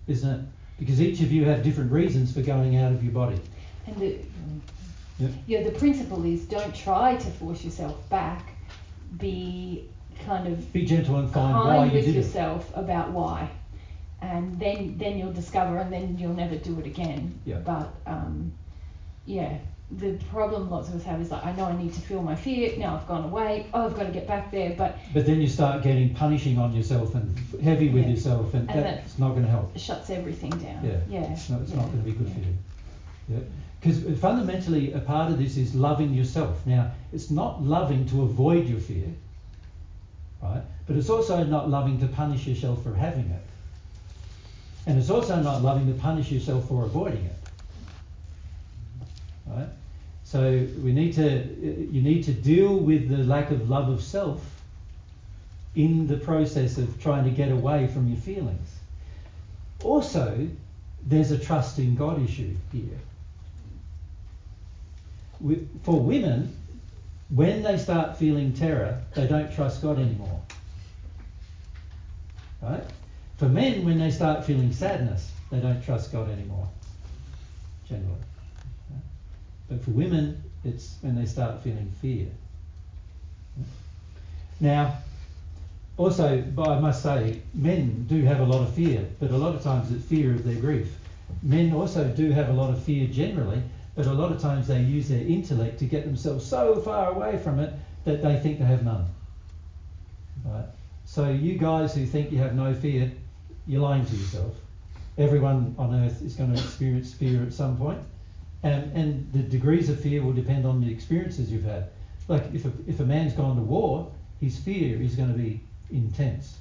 isn't it? Because each of you have different reasons for going out of your body. And the principle is don't try to force yourself back. Be gentle and find why kind you with did yourself about why, and then you'll discover, and then you'll never do it again. Yeah. But the problem lots of us have is I know I need to feel my fear. Now I've gone away. Oh, I've got to get back there. But then you start getting punishing on yourself and heavy with yourself, and that's not going to help. It shuts everything down. Yeah. It's not going to be good for you. Yeah. Because fundamentally a part of this is loving yourself. Now, it's not loving to avoid your fear, right? But it's also not loving to punish yourself for having it. And it's also not loving to punish yourself for avoiding it. Right? So you need to deal with the lack of love of self in the process of trying to get away from your feelings. Also, there's a trust in God issue here. For women, When they start feeling terror, they don't trust God anymore. Right? For men, when they start feeling sadness, they don't trust God anymore, generally. Right? But for women, it's when they start feeling fear. Now, also, I must say, men do have a lot of fear, but a lot of times it's fear of their grief. Men also do have a lot of fear generally, but a lot of times they use their intellect to get themselves so far away from it that they think they have none. Right? So you guys who think you have no fear, you're lying to yourself. Everyone on earth is going to experience fear at some point, and the degrees of fear will depend on the experiences you've had. Like if a man's gone to war, his fear is going to be intense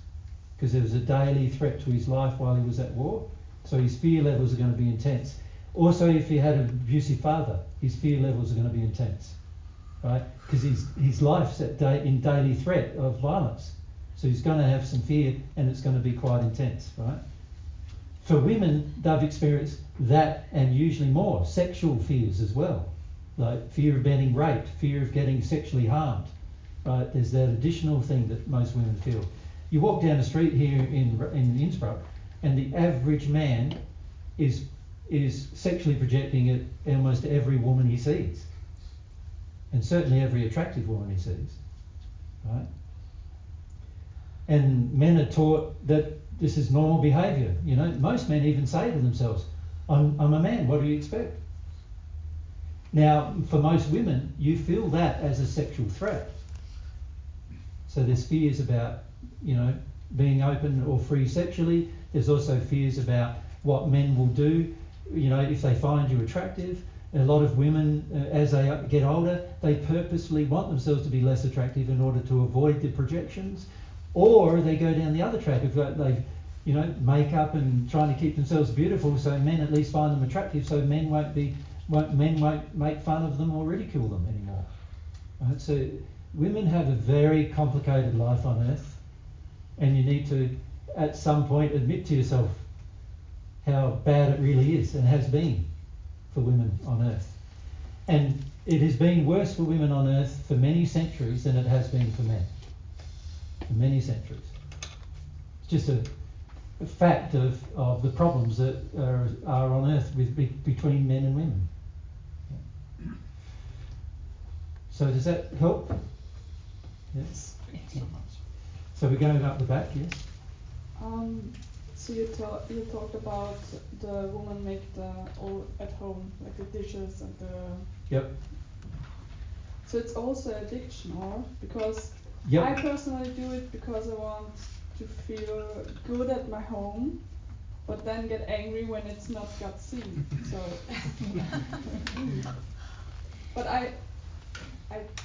because there was a daily threat to his life while he was at war, so his fear levels are going to be intense. Also, if he had an abusive father, his fear levels are going to be intense, right? Because his life's in daily threat of violence. So he's going to have some fear, and it's going to be quite intense, right? For women, they've experienced that and usually more. Sexual fears as well, like fear of being raped, fear of getting sexually harmed, right? There's that additional thing that most women feel. You walk down the street here in Innsbruck, and the average man is sexually projecting at almost every woman he sees, and certainly every attractive woman he sees, right? And men are taught that this is normal behaviour. You know, most men even say to themselves, I'm a man, what do you expect? Now, for most women, you feel that as a sexual threat. So there's fears about, you know, being open or free sexually. There's also fears about what men will do, you know, if they find you attractive. A lot of women, as they get older, they purposefully want themselves to be less attractive in order to avoid the projections. Or they go down the other track of they, you know, makeup and trying to keep themselves beautiful, so men at least find them attractive, so men won't make fun of them or ridicule them anymore. Right? So women have a very complicated life on earth, and you need to, at some point, admit to yourself how bad it really is and has been for women on earth. And it has been worse for women on earth for many centuries than it has been for men. For many centuries. It's just a fact of the problems that are on earth between men and women. So does that help? Yes. So we're going up the back, yes? So you talked about the woman make the all at home, like the dishes and the... Yep. So it's also addiction, or? Because yep. I personally do it because I want to feel good at my home, but then get angry when it's not got seen. So, but I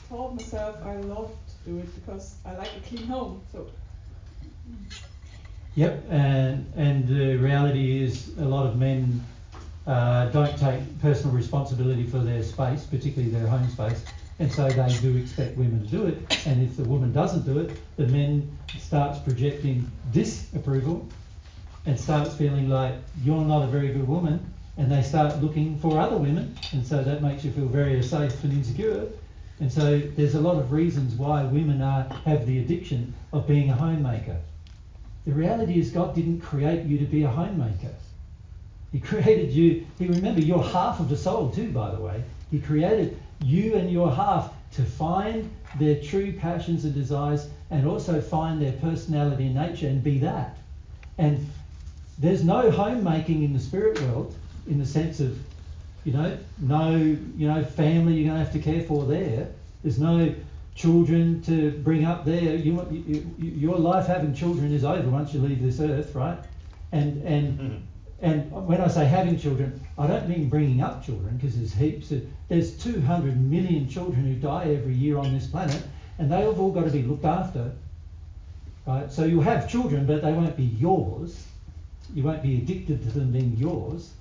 told myself I love to do it because I like a clean home. So. Yep, and the reality is a lot of men don't take personal responsibility for their space, particularly their home space, and so they do expect women to do it. And if the woman doesn't do it, the men starts projecting disapproval and starts feeling like you're not a very good woman, and they start looking for other women, and so that makes you feel very safe and insecure. And so there's a lot of reasons why women have the addiction of being a homemaker. The reality is God didn't create you to be a homemaker. He created you, remember, you're half of the soul too, by the way. He created you and your half to find their true passions and desires, and also find their personality and nature and be that. And there's no homemaking in the spirit world, in the sense of, no family you're going to have to care for there. There's no children to bring up there. Your life having children is over once you leave this earth, right? And when I say having children, I don't mean bringing up children, because there's 200 million children who die every year on this planet, and they've all got to be looked after, right? So you'll have children, but they won't be yours. You won't be addicted to them being yours.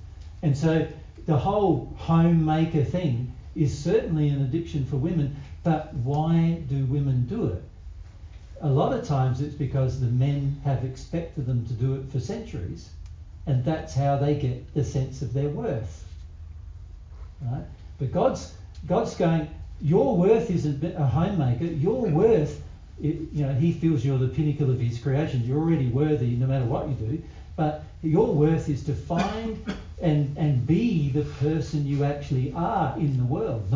And so the whole homemaker thing is certainly an addiction for women, but why do women do it? A lot of times it's because the men have expected them to do it for centuries, and that's how they get the sense of their worth. Right? But God's going, your worth isn't a homemaker. Your worth, he feels you're the pinnacle of his creation. You're already worthy no matter what you do. But your worth is to find and be the person you actually are in the world,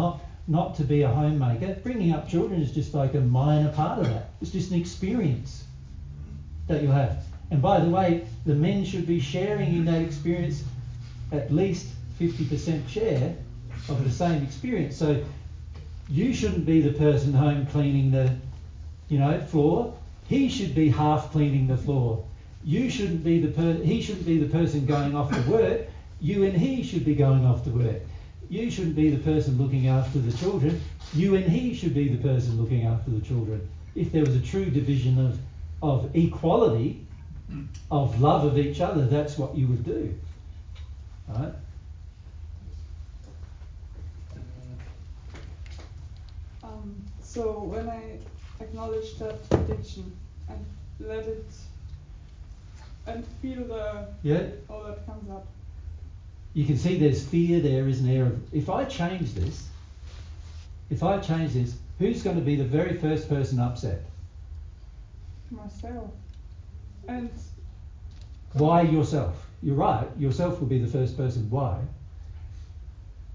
not to be a homemaker. Bringing up children is just like a minor part of that. It's just an experience that you'll have. And by the way, the men should be sharing in that experience at least 50% share of the same experience. So you shouldn't be the person home cleaning the floor. He should be half cleaning the floor. You shouldn't be he shouldn't be the person going off to work. You and he should be going off to work. You shouldn't be the person looking after the children. You and he should be the person looking after the children. If there was a true division of equality, of love of each other, that's what you would do. Right? So when I acknowledge that addiction and let it and feel all that comes up. You can see there's fear there, isn't there? If I change this, who's going to be the very first person upset? Myself. And why yourself? You're right, yourself will be the first person. Why?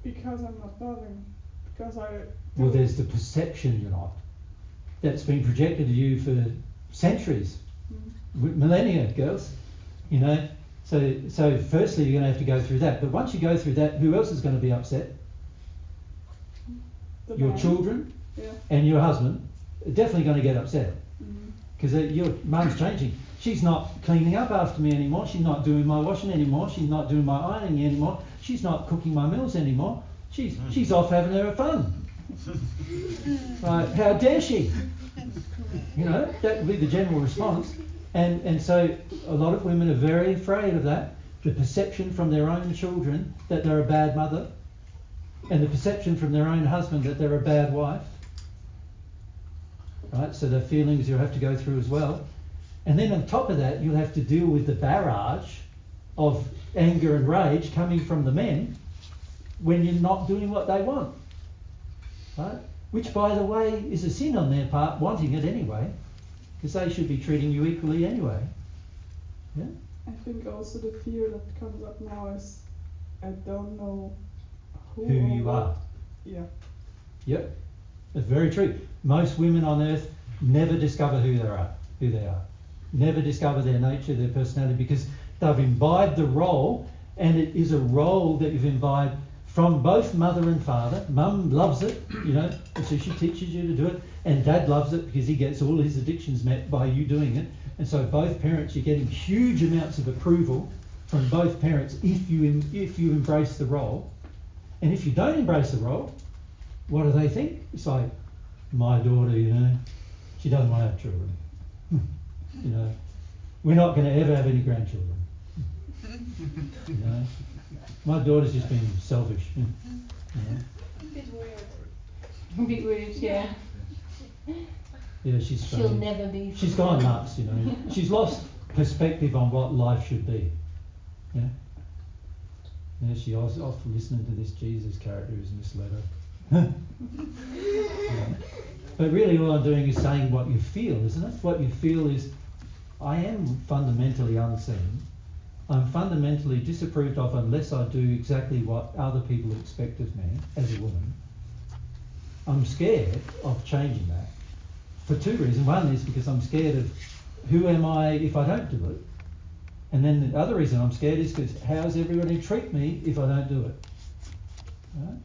Because I'm not loving. Because well, there's the perception you're not. That's been projected to you for centuries, millennia, girls. So firstly you're going to have to go through that. But once you go through that, who else is going to be upset? Your children and your husband are definitely going to get upset because your mum's changing. She's not cleaning up after me anymore. She's not doing my washing anymore. She's not doing my ironing anymore. She's not cooking my meals anymore. She's off having her fun. Right? How dare she? That would be the general response. And so a lot of women are very afraid of that. The perception from their own children that they're a bad mother, and the perception from their own husband that they're a bad wife. Right? So the feelings you'll have to go through as well. And then on top of that, you'll have to deal with the barrage of anger and rage coming from the men when you're not doing what they want. Right? Which, by the way, is a sin on their part, wanting it anyway, because they should be treating you equally anyway. Yeah? I think also the fear that comes up now is I don't know who you are. Yeah. Yep. That's very true. Most women on earth never discover who they are. Never discover their nature, their personality, because they've imbibed the role, and it is a role that you've imbibed from both mother and father. Mum loves it, and so she teaches you to do it, and dad loves it because he gets all his addictions met by you doing it. And so both parents, you're getting huge amounts of approval from both parents if you embrace the role. And if you don't embrace the role, what do they think? It's like, my daughter, she doesn't want to have children. We're not going to ever have any grandchildren. My daughter's just been selfish. A bit weird. Yeah. Yeah, she's She'll never be. She's gone nuts, She's lost perspective on what life should be. Yeah. Yeah, she was off listening to this Jesus character who's misled her. But really all I'm doing is saying what you feel, isn't it? What you feel is, I am fundamentally unseen. I'm fundamentally disapproved of unless I do exactly what other people expect of me as a woman. I'm scared of changing that for two reasons. One is because I'm scared of who am I if I don't do it. And then the other reason I'm scared is because how's everybody treat me if I don't do it? Right?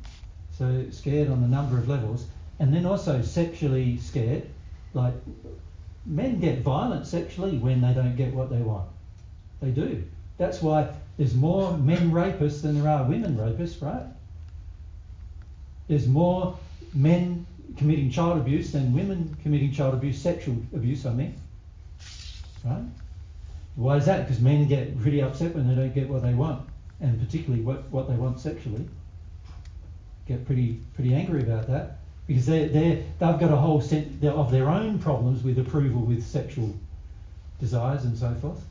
So scared on a number of levels. And then also sexually scared. Like, men get violent sexually when they don't get what they want. They do. That's why there's more men rapists than there are women rapists, right? There's more men committing child abuse than women committing child abuse, sexual abuse, I mean. Right? Why is that? Because men get really upset when they don't get what they want, and particularly what they want sexually. Get pretty angry about that, because they've got a whole set of their own problems with approval with sexual desires and so forth.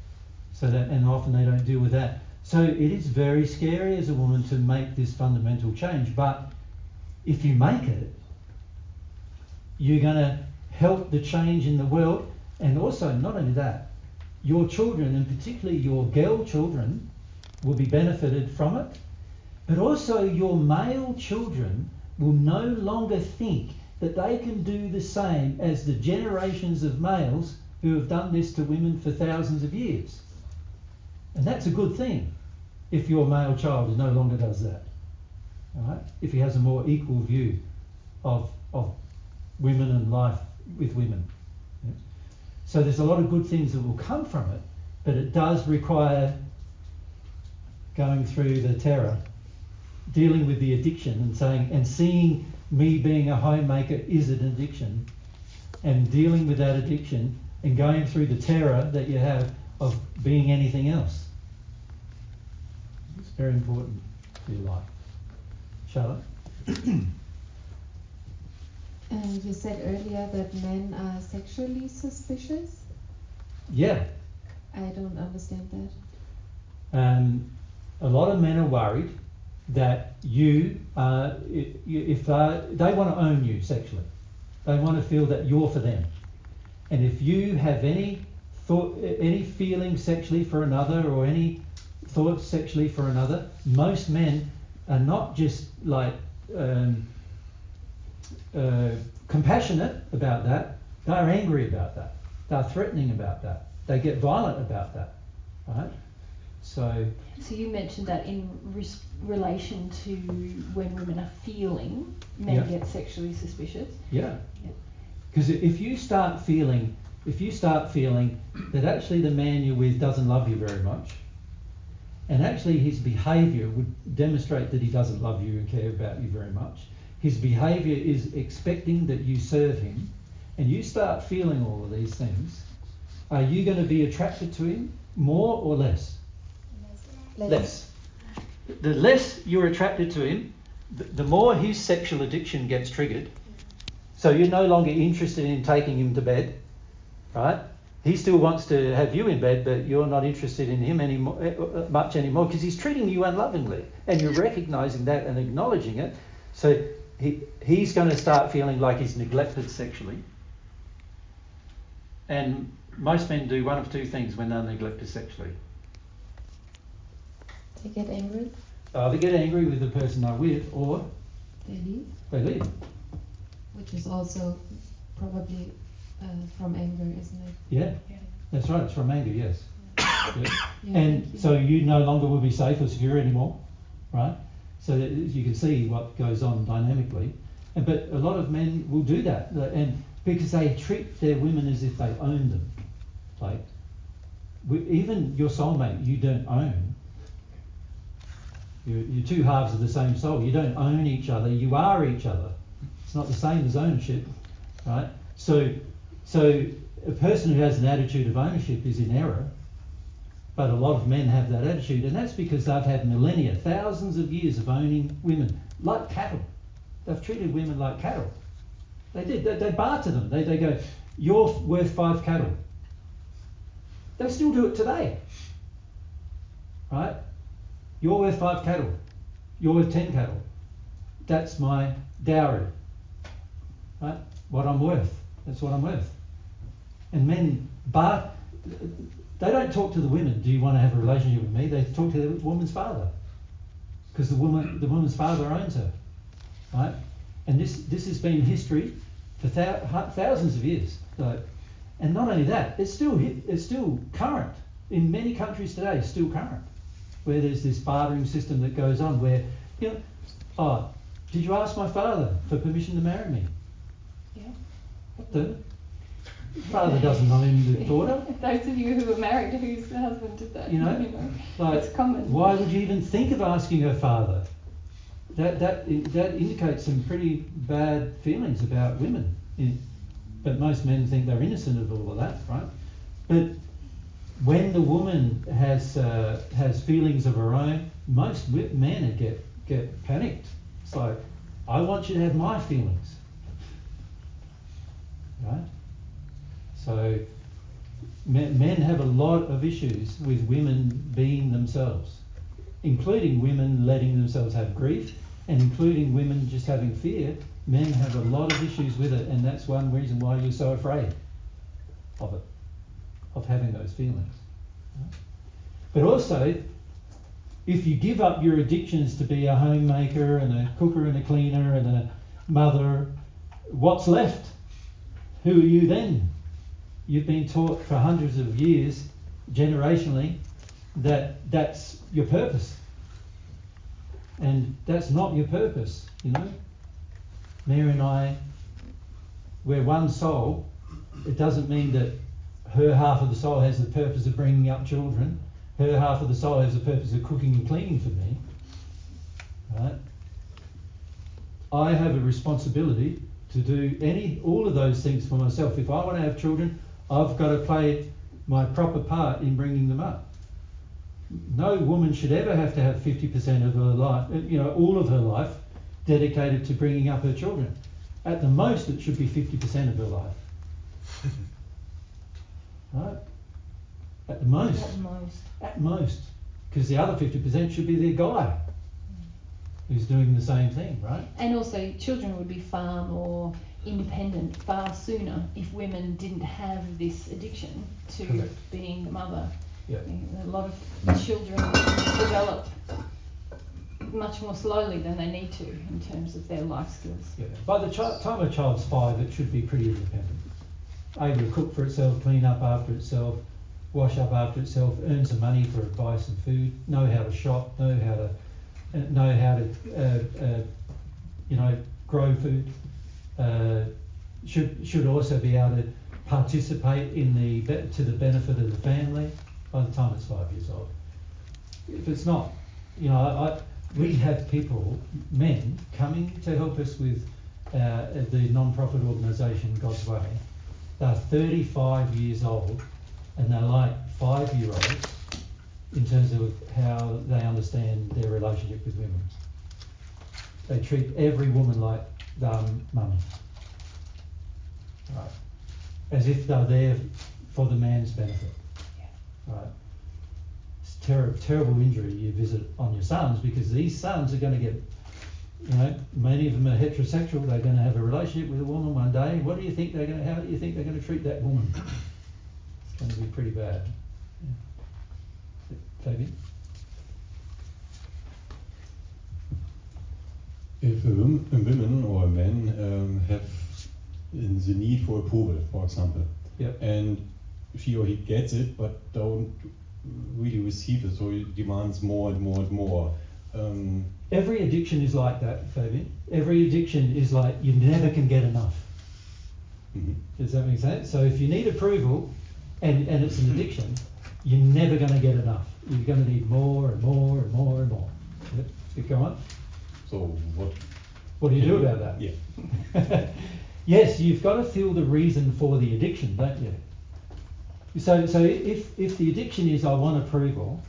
So that, and often they don't deal with that. So it is very scary as a woman to make this fundamental change. But if you make it, you're going to help the change in the world. And also, not only that, your children, and particularly your girl children, will be benefited from it. But also your male children will no longer think that they can do the same as the generations of males who have done this to women for thousands of years. And that's a good thing if your male child no longer does that. All right? If he has a more equal view of women and life with women. Yeah? So there's a lot of good things that will come from it, but it does require going through the terror, dealing with the addiction and seeing me being a homemaker is an addiction, and dealing with that addiction and going through the terror that you have of being anything else. It's very important to your life. Charlotte? You said earlier that men are sexually suspicious. Yeah. I don't understand that. A lot of men are worried that if they want to own you sexually, they want to feel that you're for them. And if you have any feeling sexually for another or any thoughts sexually for another, most men are not just like compassionate about that, they're angry about that, they're threatening about that, they get violent about that, right? So you mentioned that in relation to when women are feeling, men get sexually suspicious. Yeah. Because if you start feeling that actually the man you're with doesn't love you very much, and actually his behaviour would demonstrate that he doesn't love you and care about you very much, his behaviour is expecting that you serve him, and you start feeling all of these things, are you going to be attracted to him more or less? Less. The less you're attracted to him, the more his sexual addiction gets triggered. So you're no longer interested in taking him to bed, right? He still wants to have you in bed, but you're not interested in him much anymore because he's treating you unlovingly, and you're recognising that and acknowledging it. So he's going to start feeling like he's neglected sexually. And most men do one of two things when they're neglected sexually. They get angry. They get angry with the person they're with, or they leave. They leave. Which is also probably from anger, isn't it? Yeah, that's right. It's from anger. Yes. And so you no longer will be safe or secure anymore, right? So that you can see what goes on dynamically. But a lot of men will do that, and because they treat their women as if they own them. Like even your soulmate, you don't own. You're two halves of the same soul. You don't own each other. You are each other. It's not the same as ownership, right? So a person who has an attitude of ownership is in error. But a lot of men have that attitude, and that's because they've had millennia, thousands of years of owning women like cattle. They've treated women like cattle. They did. They barter them. They go, you're worth 5 cattle. They still do it today, right? You're worth 5 cattle. You're worth 10 cattle. That's my dowry, right? What I'm worth. That's what I'm worth. And men they don't talk to the women, do you want to have a relationship with me? They talk to the woman's father. Because the woman's father owns her. Right? And this has been history for thousands of years. And not only that, it's still current. In many countries today, it's still current. Where there's this bartering system that goes on where, did you ask my father for permission to marry me? Yeah. What the? Father doesn't own the daughter. Those of you who are married whose husband did that, like, it's common. Why would you even think of asking her father? That indicates some pretty bad feelings about women. But most men think they're innocent of all of that, right? But when the woman has feelings of her own, most men get panicked. It's like, I want you to have my feelings, right? So men have a lot of issues with women being themselves, including women letting themselves have grief, and including women just having fear Men have a lot of issues with it, and that's one reason why you're so afraid of it, of having those feelings. But also, if you give up your addictions to be a homemaker and a cooker and a cleaner and a mother, what's left? Who are you then? You've been taught for hundreds of years, generationally, that that's your purpose. And that's not your purpose, you know. Mary and I, we're one soul. It doesn't mean that her half of the soul has the purpose of bringing up children. Her half of the soul has the purpose of cooking and cleaning for me. Right? I have a responsibility to do all of those things for myself. If I want to have children, I've got to play my proper part in bringing them up. No woman should ever have to have 50% of her life, all of her life, dedicated to bringing up her children. At the most, it should be 50% of her life. Right? At the most. At most. At most. Because the other 50% should be their guy who's doing the same thing, right? And also, children would be far more independent far sooner if women didn't have this addiction to Correct. being the mother. Yeah. A lot of children develop much more slowly than they need to in terms of their life skills. Yeah. By the time a child's 5, it should be pretty independent. Able to cook for itself, clean up after itself, wash up after itself, earn some money for buy some food, know how to shop, know how to grow food. Should also be able to participate to the benefit of the family by the time it's 5 years old. If it's not, we have people, men, coming to help us with the non-profit organisation God's Way. They're 35 years old and they're like 5-year-olds in terms of how they understand their relationship with women. They treat every woman like mummy. Right. As if they're there for the man's benefit. Right. It's terrible injury you visit on your sons, because these sons are going to get, many of them are heterosexual. They're going to have a relationship with a woman one day. How do you think they're going to treat that woman? It's going to be pretty bad. Yeah. Fabian? If women or men have the need for approval, for example, yep. And she or he gets it but don't really receive it, so he demands more and more and more. Every addiction is like that, Fabian. Every addiction is like you never can get enough. Mm-hmm. Does that make sense? So if you need approval and it's an addiction, you're never going to get enough. You're going to need more and more and more and more. Yep. Go on. So what do you do about that? Yeah. Yes, you've got to feel the reason for the addiction, don't you? So if the addiction is I want approval,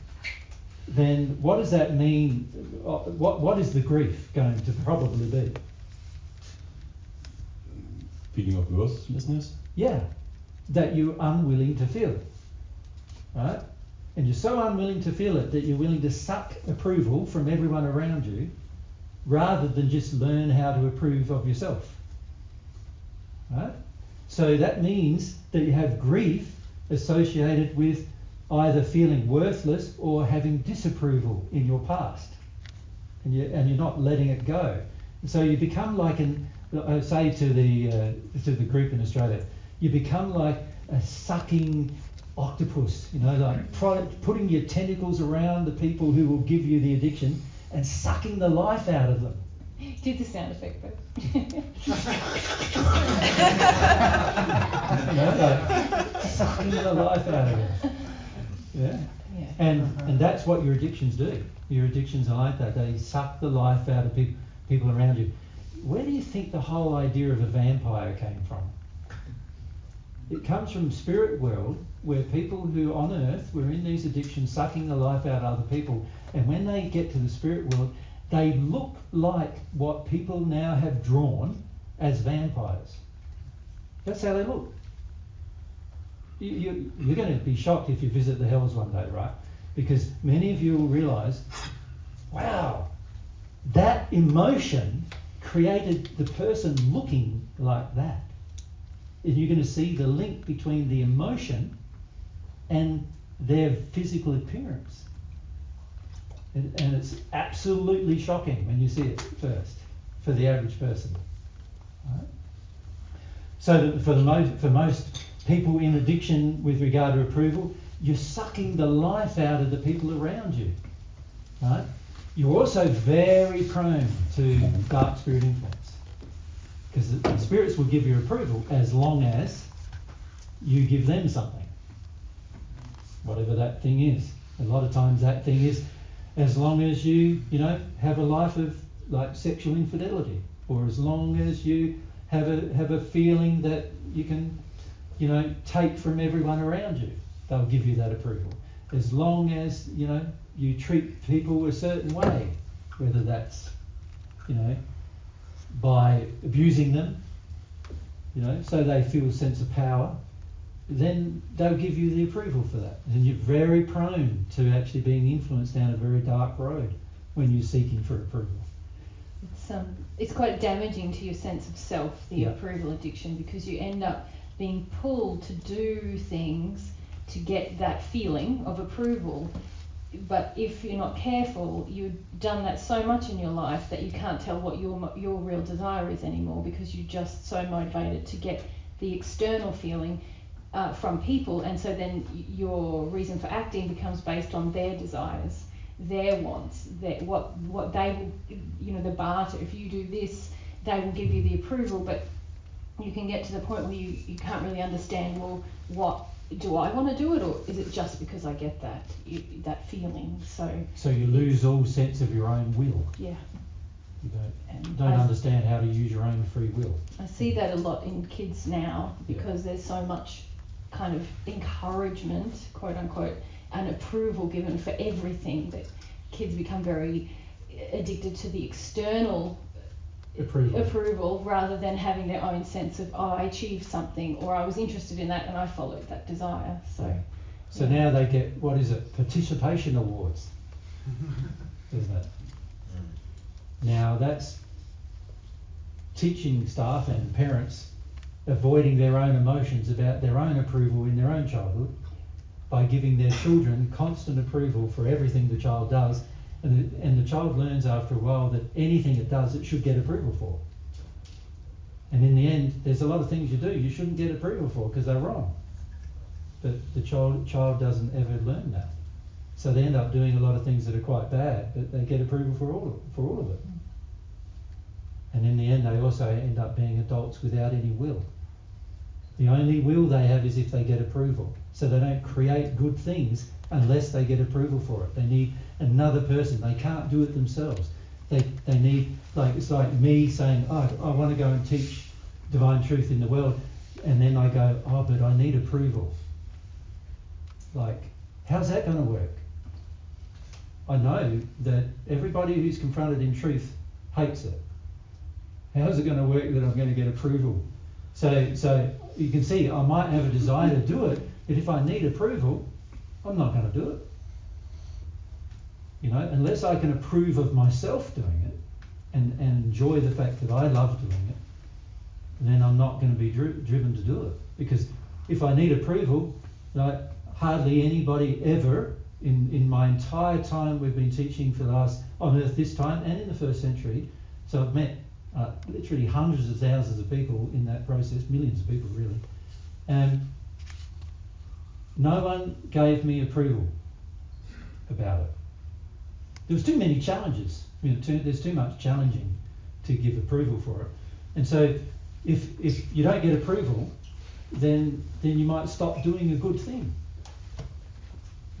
then what does that mean? What is the grief going to probably be? Feeling of worthlessness? Yeah, that you're unwilling to feel it, right? And you're so unwilling to feel it that you're willing to suck approval from everyone around you rather than just learn how to approve of yourself, right? So that means that you have grief associated with either feeling worthless or having disapproval in your past, and you're not letting it go. And so you become like I say to the group in Australia, you become like a sucking octopus, like putting your tentacles around the people who will give you the addiction and sucking the life out of them. Do the sound effect though. Sucking the life out of them. Yeah. And that's what your addictions do. Your addictions are like that. They suck the life out of people around you. Where do you think the whole idea of a vampire came from? It comes from the spirit world, where people who on earth were in these addictions sucking the life out of other people, and when they get to the spirit world, they look like what people now have drawn as vampires. That's how they look. You're going to be shocked if you visit the Hells one day, right? Because many of you will realise, wow, that emotion created the person looking like that. And you're going to see the link between the emotion and their physical appearance. And it's absolutely shocking when you see it first, for the average person. Right? So that for most people in addiction with regard to approval, you're sucking the life out of the people around you. Right? You're also very prone to dark spirit influence, because the spirits will give you approval as long as you give them something, whatever that thing is. A lot of times that thing is as long as you have a life of like sexual infidelity, or as long as you have a feeling that you can take from everyone around you, they'll give you that approval. As long as you treat people a certain way, whether that's by abusing them, so they feel a sense of power, then they'll give you the approval for that. And you're very prone to actually being influenced down a very dark road when you're seeking for approval. It's quite damaging to your sense of self, the approval addiction, because you end up being pulled to do things to get that feeling of approval. But if you're not careful, you've done that so much in your life that you can't tell what your real desire is anymore, because you're just so motivated to get the external feeling from people, and so then your reason for acting becomes based on their desires, their wants, what they will, the barter. If you do this, they will give you the approval, but you can get to the point where you can't really understand, well, what do I want to do it, or is it just because I get that feeling? So you lose all sense of your own will. Yeah. You don't understand how to use your own free will. I see that a lot in kids now, because there's so much kind of encouragement, quote unquote, and approval given for everything, that kids become very addicted to the external approval rather than having their own sense of, I achieved something, or I was interested in that and I followed that desire. So now they get, what is it, participation awards, isn't it? Now that's teaching staff and parents avoiding their own emotions about their own approval in their own childhood by giving their children constant approval for everything the child does, and the child learns after a while that anything it does, it should get approval for. And in the end, there's a lot of things you do you shouldn't get approval for because they're wrong. But the child doesn't ever learn that. So they end up doing a lot of things that are quite bad, but they get approval for all of it. And in the end, they also end up being adults without any will. The only will they have is if they get approval. So they don't create good things unless they get approval for it. They need another person. They can't do it themselves. They need, it's like me saying, oh, I want to go and teach divine truth in the world, and then I go, oh, but I need approval. How's that going to work? I know that everybody who's confronted in truth hates it. How's it going to work that I'm going to get approval? So you can see I might have a desire to do it, but if I need approval, I'm not going to do it. Unless I can approve of myself doing it and enjoy the fact that I love doing it, then I'm not going to be driven to do it. Because if I need approval, hardly anybody ever in my entire time we've been teaching for the last on earth this time and in the first century, so I've met literally hundreds of thousands of people in that process, millions of people really, and no one gave me approval about it. There was too many challenges. There's too much challenging to give approval for it. And so if you don't get approval, then you might stop doing a good thing.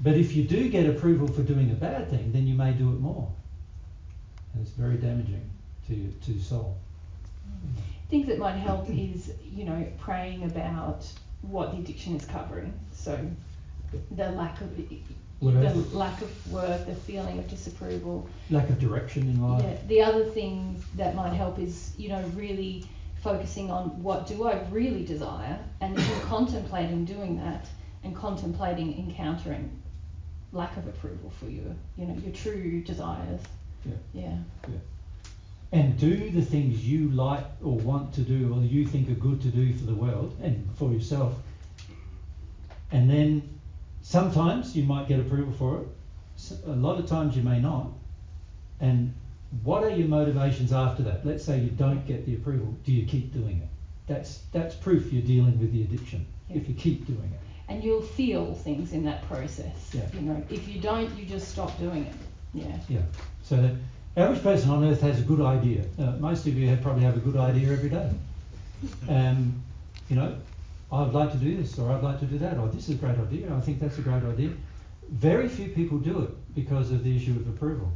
But if you do get approval for doing a bad thing, then you may do it more. And it's very damaging to soul. Things that might help is, praying about what the addiction is covering. So the lack of worth, the feeling of disapproval, lack of direction in life. Yeah. The other thing that might help is, really focusing on what do I really desire, and then contemplating doing that and contemplating encountering lack of approval for your true desires. Yeah. and do the things you like or want to do or you think are good to do for the world and for yourself, and then sometimes you might get approval for it, a lot of times you may not, and what are your motivations after that? Let's say you don't get the approval, do you keep doing it? That's proof you're dealing with the addiction, if you keep doing it. And you'll feel things in that process. Yeah. You know, if you don't, you just stop doing it. Yeah. Yeah. So the average person on earth has a good idea. Most of you probably have a good idea every day. You know, I'd like to do this, or I'd like to do that, or this is a great idea, I think that's a great idea. Very few people do it because of the issue of approval.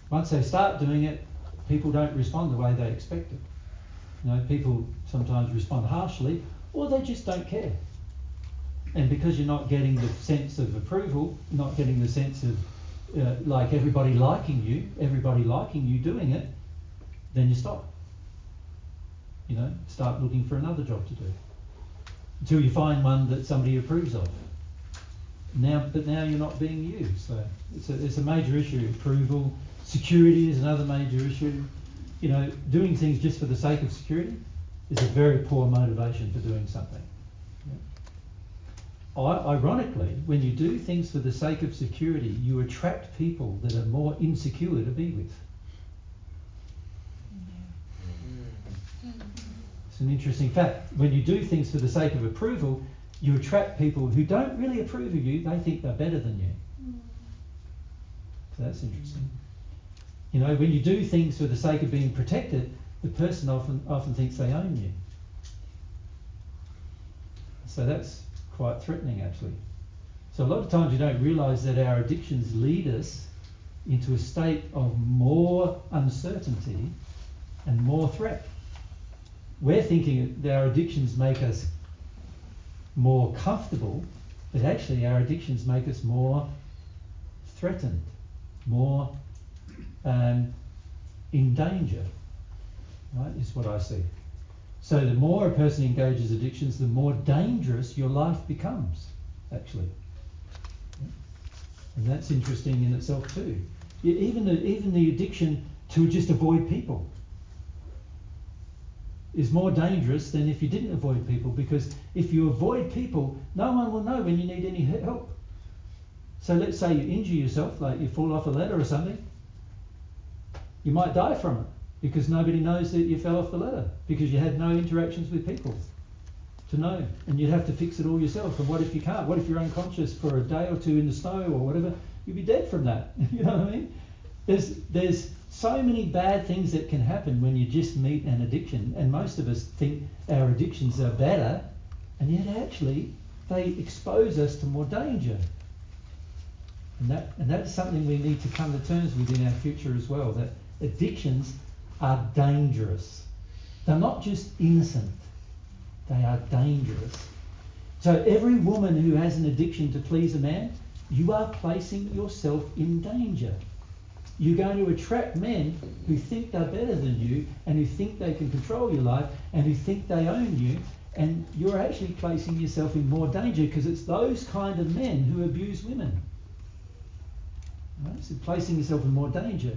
Once they start doing it, people don't respond the way they expect it. You know, people sometimes respond harshly, or they just don't care. And because you're not getting the sense of approval, not getting the sense of like everybody liking you doing it, then you stop. You know, start looking for another job to do until you find one that somebody approves of. But now you're not being used. So it's a major issue. Approval, security is another major issue. You know, doing things just for the sake of security is a very poor motivation for doing something. Ironically, when you do things for the sake of security, you attract people that are more insecure to be with. It's an interesting fact. When you do things for the sake of approval, you attract people who don't really approve of you. They think they're better than you. So that's interesting. You know, when you do things for the sake of being protected, the person often thinks they own you. So that's quite threatening, actually. So a lot of times you don't realise that our addictions lead us into a state of more uncertainty and more threat. We're thinking that our addictions make us more comfortable, but actually our addictions make us more threatened, more in danger, right, is what I see. So the more a person engages addictions, the more dangerous your life becomes, actually. And that's interesting in itself too. Even the addiction to just avoid people is more dangerous than if you didn't avoid people, because if you avoid people, no one will know when you need any help. So let's say you injure yourself, like you fall off a ladder or something, you might die from it because nobody knows that you fell off the ladder because you had no interactions with people to know, and you'd have to fix it all yourself. And what if you can't? What if you're unconscious for a day or two in the snow or whatever? You'd be dead from that. You know what I mean? There's so many bad things that can happen when you just meet an addiction, and most of us think our addictions are better, and yet actually they expose us to more danger. And that's something we need to come to terms with in our future as well, that addictions are dangerous. They're not just innocent, they are dangerous. So every woman who has an addiction to please a man, you are placing yourself in danger. You're going to attract men who think they're better than you and who think they can control your life and who think they own you, and you're actually placing yourself in more danger because it's those kind of men who abuse women. Right? So placing yourself in more danger.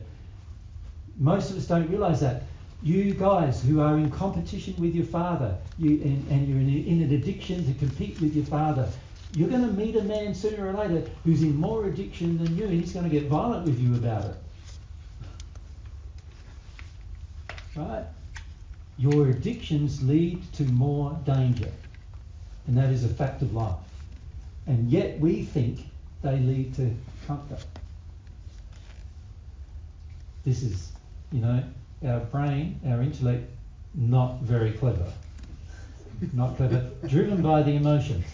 Most of us don't realise that. You guys who are in competition with your father, and you're in an addiction to compete with your father, you're going to meet a man sooner or later who's in more addiction than you, and he's going to get violent with you about it. Right? Your addictions lead to more danger, and that is a fact of life. And yet we think they lead to comfort. This is, our brain, our intellect, not very clever. Not clever. Driven by the emotions.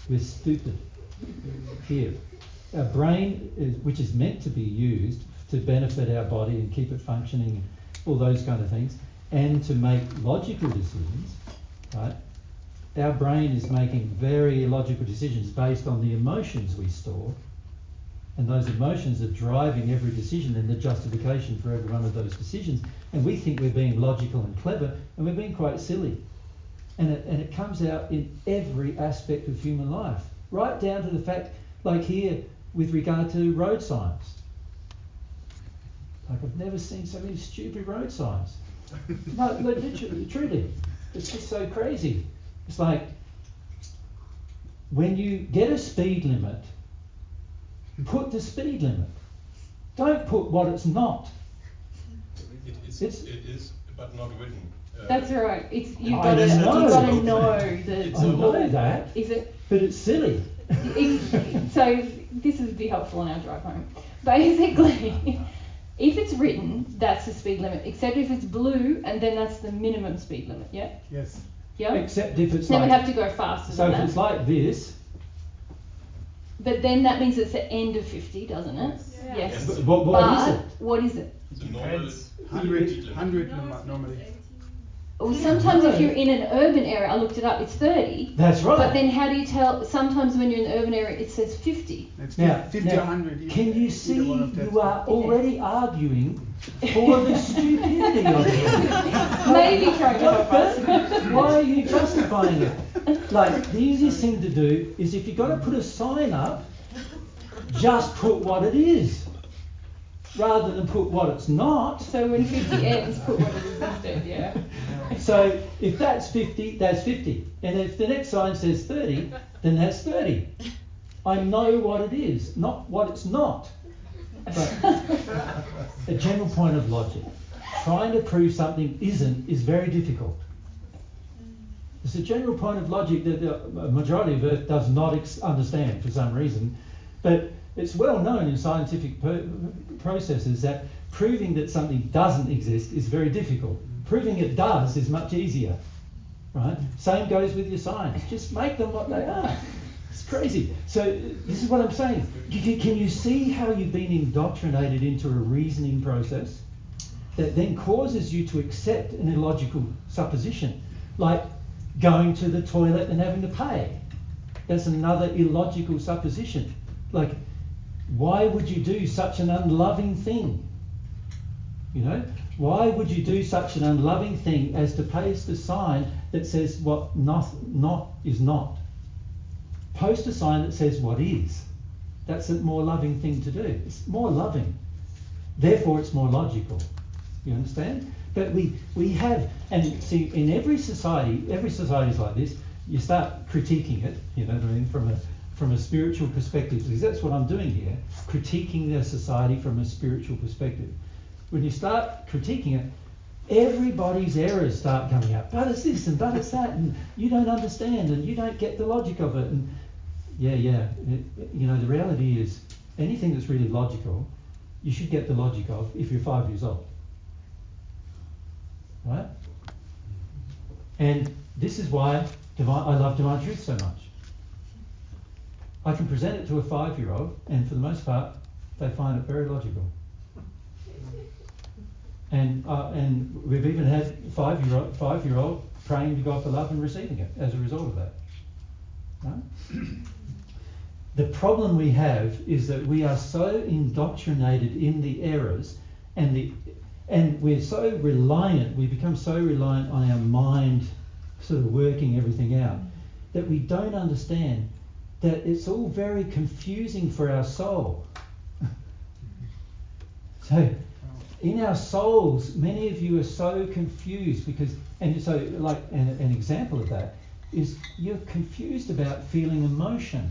We're stupid. Here. Our brain, which is meant to be used to benefit our body and keep it functioning, all those kind of things, and to make logical decisions, right? Our brain is making very illogical decisions based on the emotions we store, and those emotions are driving every decision and the justification for every one of those decisions. And we think we're being logical and clever, and we're being quite silly. And it comes out in every aspect of human life, right down to the fact, like here, with regard to road signs. Like, I've never seen so many stupid road signs. No, literally, truly. It's just so crazy. It's like, when you get a speed limit, put the speed limit. Don't put what it's not. It is, but not written. That's right. It's you've I got to know. know the I know that. Is it? But it's silly. So this would be helpful on our drive home. Basically, if it's written, that's the speed limit. Except if it's blue, and then that's the minimum speed limit. Yeah. Yes. Yeah. Except if it's then like, we have to go faster so than if that. it's like this. But then that means it's the end of 50, doesn't it? Yeah. Yes. But what is it? What is it? The normal 100 No, normally. Well, sometimes if you're in an urban area, I looked it up, it's 30. That's right. But then how do you tell? Sometimes when you're in the urban area, it says 50. It's Now, 50 or 100. can you see either one of that. you are already arguing for the stupidity of it? Maybe trying to help us. Why are you justifying it? Like, the easiest thing to do is if you've got to put a sign up, just put what it is, rather than put what it's not. So when 50 ends, put what it is instead, yeah. So if that's 50, that's 50. And if the next sign says 30, then that's 30. I know what it is, not what it's not. But a general point of logic. Trying to prove something isn't is very difficult. It's a general point of logic that the majority of Earth does not understand for some reason. But it's well known in scientific processes that proving that something doesn't exist is very difficult. Proving it does is much easier, right? Same goes with your signs. Just make them what they are. It's crazy. So this is what I'm saying. Can you see how you've been indoctrinated into a reasoning process that then causes you to accept an illogical supposition, like going to the toilet and having to pay? That's another illogical supposition. Like, why would you do such an unloving thing? You know, why would you do such an unloving thing as to paste a sign that says what not is not? Post a sign that says what is. That's a more loving thing to do. It's more loving. Therefore, it's more logical. You understand? But we have, and see, in every society is like this. You start critiquing it. You know what I mean? From a spiritual perspective, because that's what I'm doing here, critiquing the society from a spiritual perspective. When you start critiquing it, everybody's errors start coming up. But it's this and but it's that, and you don't understand, and you don't get the logic of it. And the reality is, anything that's really logical, you should get the logic of if you're 5 years old, right? And this is why I love Divine Truth so much. I can present it to a 5-year-old, and for the most part, they find it very logical. And we've even had 5-year-old praying to God for love and receiving it as a result of that. Right? The problem we have is that we are so indoctrinated in the errors, and we're so reliant. We become so reliant on our mind, sort of working everything out, that we don't understand that it's all very confusing for our soul. So in our souls, many of you are so confused because, and so like an example of that is you're confused about feeling emotion.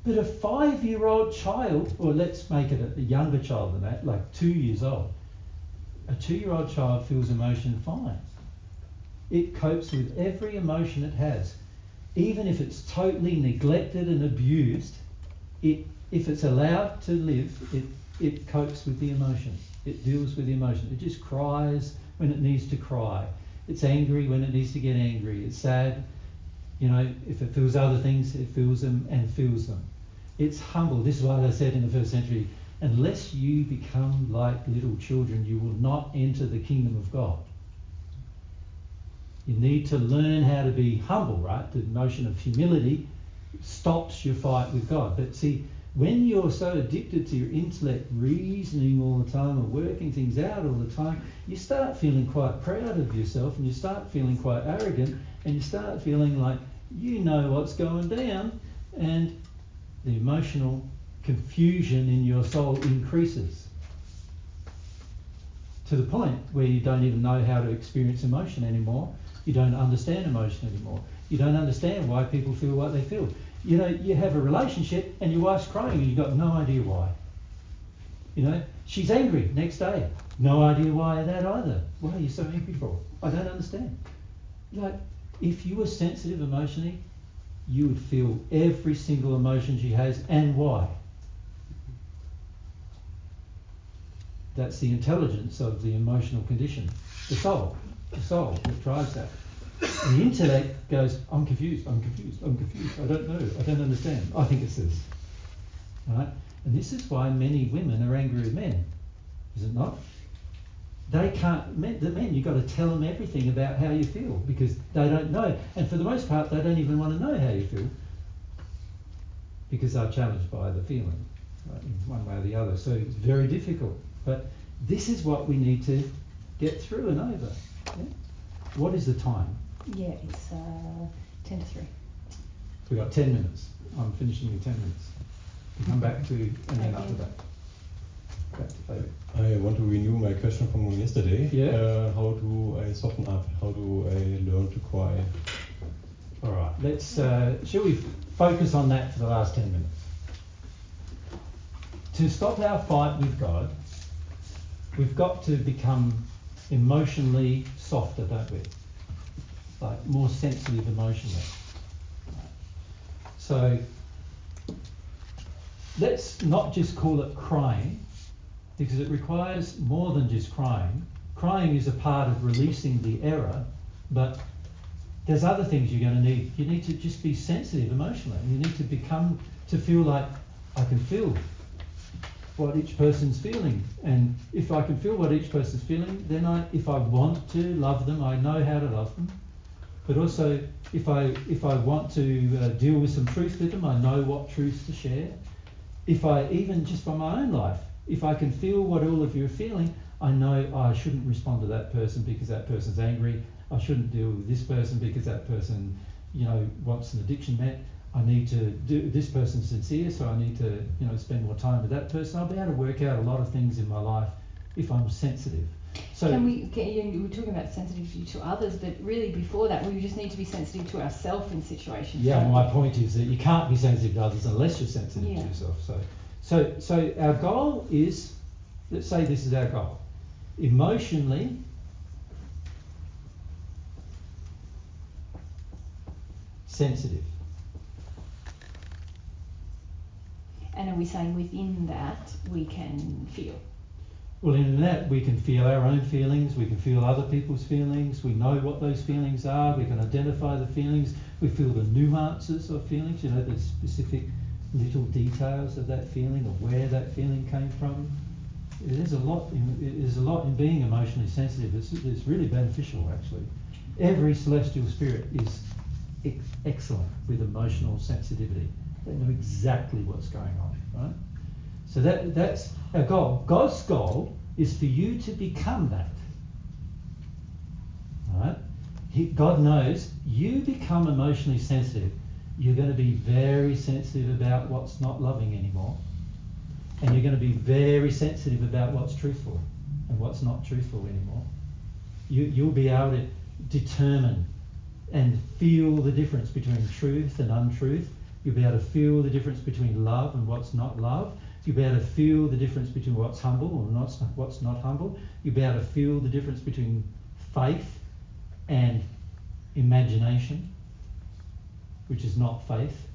But a 5-year-old child, or let's make it a younger child than that, like 2 years old, a 2-year-old child feels emotion fine. It copes with every emotion it has. Even if it's totally neglected and abused, if it's allowed to live, it copes with the emotion. It deals with the emotion. It just cries when it needs to cry. It's angry when it needs to get angry. It's sad. You know, if it feels other things, it feels them and feels them. It's humble. This is why they said in the first century, unless you become like little children, you will not enter the kingdom of God. You need to learn how to be humble, right? The notion of humility stops your fight with God. But see, when you're so addicted to your intellect, reasoning all the time and working things out all the time, you start feeling quite proud of yourself, and you start feeling quite arrogant, and you start feeling like you know what's going down, and the emotional confusion in your soul increases. to the point where you don't even know how to experience emotion anymore. You don't understand emotion anymore. You don't understand why people feel what they feel. You know, you have a relationship and your wife's crying and you've got no idea why. You know, she's angry next day. No idea why that either. What are you so angry for? I don't understand. Like, if you were sensitive emotionally, you would feel every single emotion she has and why. That's the intelligence of the emotional condition. The soul that drives that. And the intellect goes, I'm confused, I don't know, I don't understand. I think it's this. Right? And this is why many women are angry with men, is it not? They can't, the men, you've got to tell them everything about how you feel because they don't know. And for the most part, they don't even want to know how you feel because they're challenged by the feeling, right, in one way or the other. So it's very difficult. But this is what we need to get through and over. Yeah? What is the time? Yeah, it's 10 to 3. We've got 10 minutes. I'm finishing in 10 minutes. We'll come back to, and then after that. Back to David. I want to renew my question from yesterday. Yeah. How do I soften up? How do I learn to cry? All right. Let's. Shall we focus on that for the last 10 minutes? To stop our fight with God, we've got to become emotionally softer, don't we? Like more sensitive emotionally. So let's not just call it crying, because it requires more than just crying. Crying is a part of releasing the error, but there's other things you're going to need. You need to just be sensitive emotionally. You need to feel like I can feel what each person's feeling. And if I can feel what each person's feeling, then if I want to love them, I know how to love them. But also, if I want to deal with some truth with them, I know what truths to share. If I, even just from my own life, if I can feel what all of you are feeling, I know I shouldn't respond to that person because that person's angry. I shouldn't deal with this person because that person, wants an addiction met. I need to do, this person's sincere, so I need to, spend more time with that person. I'll be able to work out a lot of things in my life if I'm sensitive. So we were talking about sensitivity to others, but really before that, we just need to be sensitive to ourselves in situations. Yeah, well, my point is that you can't be sensitive to others unless you're sensitive to yourself. So our goal is, let's say this is our goal, emotionally sensitive. And are we saying within that we can feel? Well, in that we can feel our own feelings, we can feel other people's feelings, we know what those feelings are, we can identify the feelings, we feel the nuances of feelings, the specific little details of that feeling or where that feeling came from. There's a lot in being emotionally sensitive. It's really beneficial, actually. Every celestial spirit is excellent with emotional sensitivity. They know exactly what's going on, right? So that's our goal. God's goal is for you to become that. All right? God knows you become emotionally sensitive. You're going to be very sensitive about what's not loving anymore. And you're going to be very sensitive about what's truthful and what's not truthful anymore. You'll be able to determine and feel the difference between truth and untruth. You'll be able to feel the difference between love and what's not love. You'll be able to feel the difference between what's humble and what's not humble. You'll be able to feel the difference between faith and imagination, which is not faith,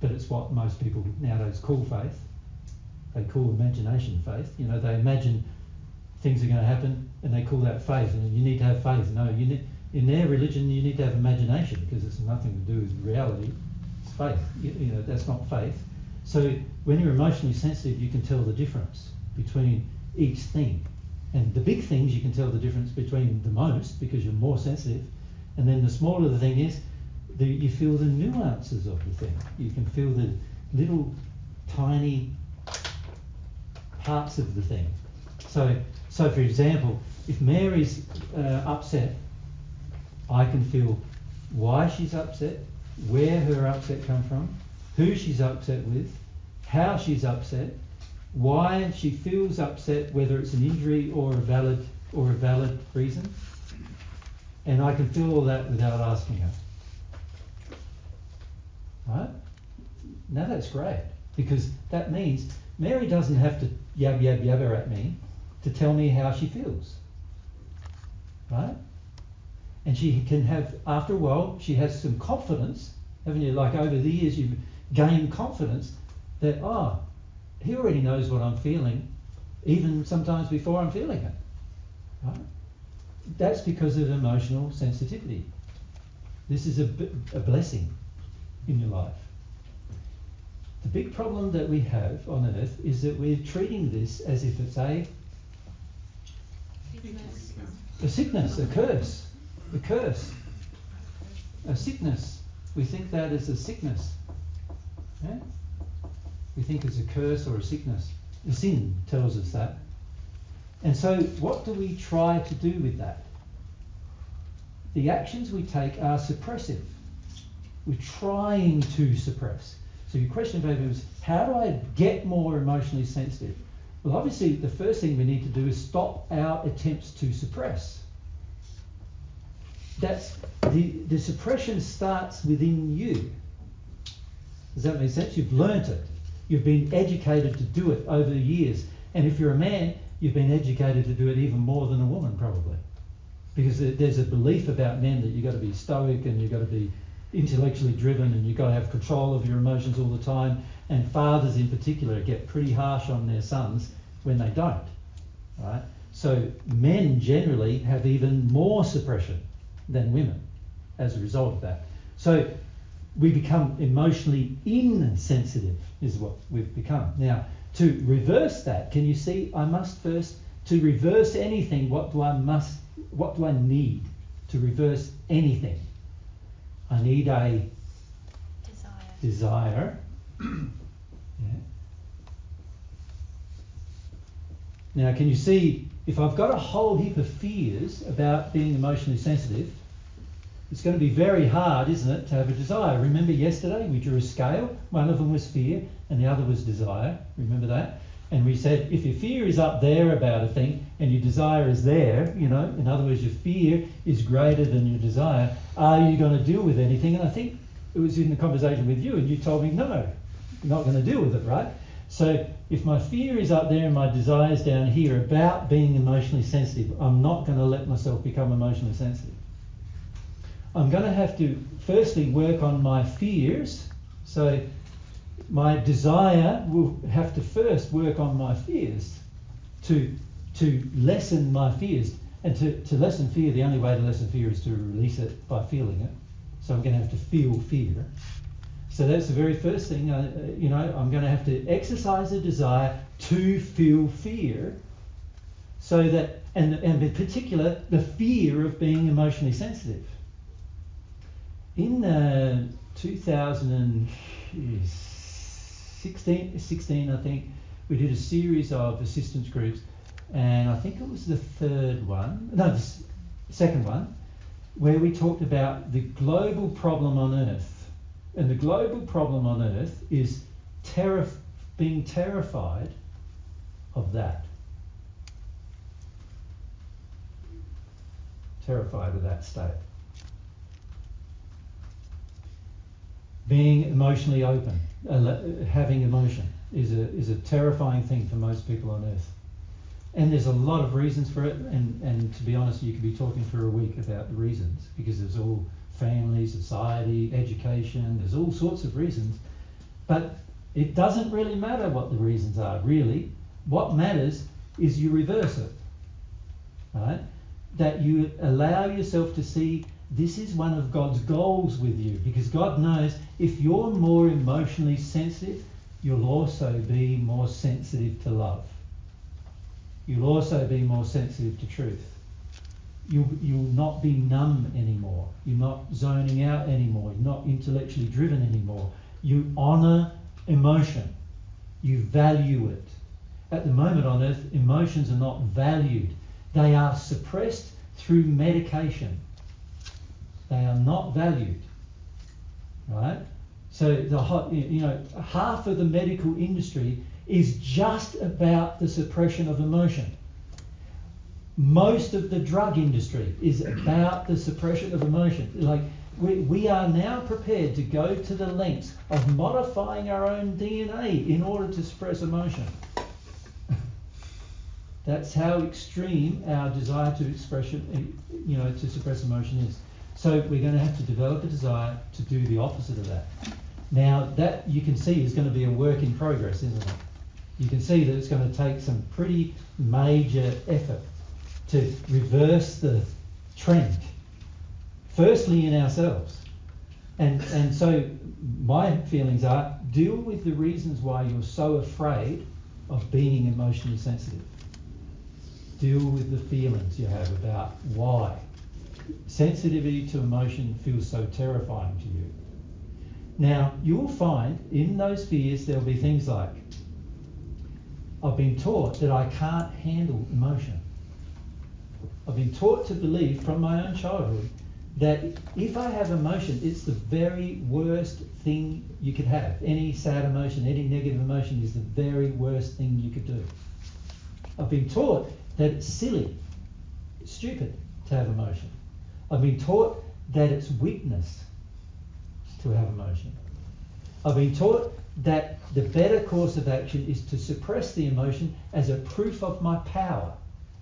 but it's what most people nowadays call faith. They call imagination faith. They imagine things are going to happen and they call that faith. And you need to have faith. No, in their religion you need to have imagination because it's nothing to do with reality. It's faith. That's not faith. So when you're emotionally sensitive, you can tell the difference between each thing. And the big things you can tell the difference between the most because you're more sensitive. And then the smaller the thing is, you feel the nuances of the thing. You can feel the little tiny parts of the thing. So for example, if Mary's upset, I can feel why she's upset, where her upset comes from, who she's upset with, how she's upset, why she feels upset, whether it's an injury or a valid reason, and I can feel all that without asking her. Right? Now that's great, because that means Mary doesn't have to yabber at me to tell me how she feels. Right? And she can have, after a while, she has some confidence, haven't you? Like over the years, you've gained confidence that, he already knows what I'm feeling, even sometimes before I'm feeling it. Right? That's because of emotional sensitivity. This is a blessing in your life. The big problem that we have on earth is that we're treating this as if it's a sickness, a curse, a sickness. We think that is a sickness. Yeah? We think it's a curse or a sickness. The sin tells us that. And so what do we try to do with that? The actions we take are suppressive. We're trying to suppress. So your question, baby, was, how do I get more emotionally sensitive? Well, obviously, the first thing we need to do is stop our attempts to suppress. That's the suppression starts within you. Does that make sense? You've learnt it. You've been educated to do it over the years. And if you're a man, you've been educated to do it even more than a woman, probably. Because there's a belief about men that you've got to be stoic and you've got to be intellectually driven and you've got to have control of your emotions all the time. And fathers in particular get pretty harsh on their sons when they don't. Right? So men generally have even more suppression than women as a result of that. So we become emotionally insensitive is what we've become. Now, to reverse that, can you see, I must first, to reverse anything, what do I need to reverse anything? I need a desire. Yeah. Now, can you see, if I've got a whole heap of fears about being emotionally sensitive, it's going to be very hard, isn't it, to have a desire. Remember yesterday we drew a scale. One of them was fear and the other was desire. Remember that? And we said if your fear is up there about a thing and your desire is there, in other words, your fear is greater than your desire, are you going to deal with anything? And I think it was in the conversation with you and you told me, no, you're not going to deal with it, right? So if my fear is up there and my desire is down here about being emotionally sensitive, I'm not going to let myself become emotionally sensitive. I'm going to have to firstly work on my fears. So my desire will have to first work on my fears to lessen my fears. And to lessen fear, the only way to lessen fear is to release it by feeling it. So I'm going to have to feel fear. So that's the very first thing. I'm going to have to exercise a desire to feel fear. So that, and in particular, the fear of being emotionally sensitive. In 2016, I think, we did a series of assistance groups, and I think it was the second one, where we talked about the global problem on Earth. And the global problem on Earth is being terrified of that. Terrified of that state. Being emotionally open, having emotion, is a terrifying thing for most people on Earth. And there's a lot of reasons for it, and to be honest, you could be talking for a week about the reasons, because there's all family, society, education, there's all sorts of reasons. But it doesn't really matter what the reasons are, really. What matters is you reverse it, right? That you allow yourself to see this is one of God's goals with you, because God knows if you're more emotionally sensitive, you'll also be more sensitive to love. You'll also be more sensitive to truth. You'll not be numb anymore. You're not zoning out anymore. You're not intellectually driven anymore. You honour emotion. You value it. At the moment on Earth, emotions are not valued. They are suppressed through medication. They are not valued, right? So half of the medical industry is just about the suppression of emotion. Most of the drug industry is about the suppression of emotion. Like, we are now prepared to go to the lengths of modifying our own DNA in order to suppress emotion. That's how extreme our desire to expression, to suppress emotion is. So we're going to have to develop a desire to do the opposite of that. Now, that you can see is going to be a work in progress, isn't it? You can see that it's going to take some pretty major effort to reverse the trend. Firstly, in ourselves. And so my feelings are, deal with the reasons why you're so afraid of being emotionally sensitive. Deal with the feelings you have about why. Sensitivity to emotion feels so terrifying to you. Now, you will find in those fears there'll be things like, I've been taught that I can't handle emotion. I've been taught to believe from my own childhood that if I have emotion, it's the very worst thing you could have. Any sad emotion, any negative emotion is the very worst thing you could do. I've been taught that it's silly, it's stupid to have emotion. I've been taught that it's weakness to have emotion. I've been taught that the better course of action is to suppress the emotion as a proof of my power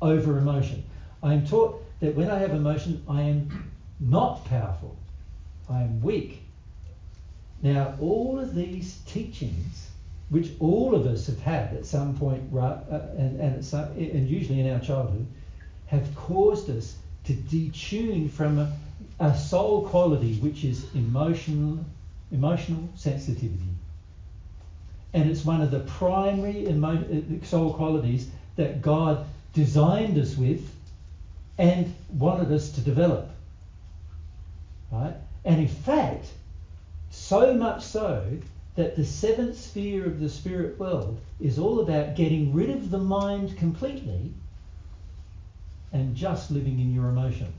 over emotion. I am taught that when I have emotion, I am not powerful. I am weak. Now, all of these teachings, which all of us have had at some point, and usually in our childhood, have caused us to detune from a soul quality which is emotional sensitivity. And it's one of the primary soul qualities that God designed us with and wanted us to develop. Right? And in fact, so much so that the seventh sphere of the spirit world is all about getting rid of the mind completely and just living in your emotion.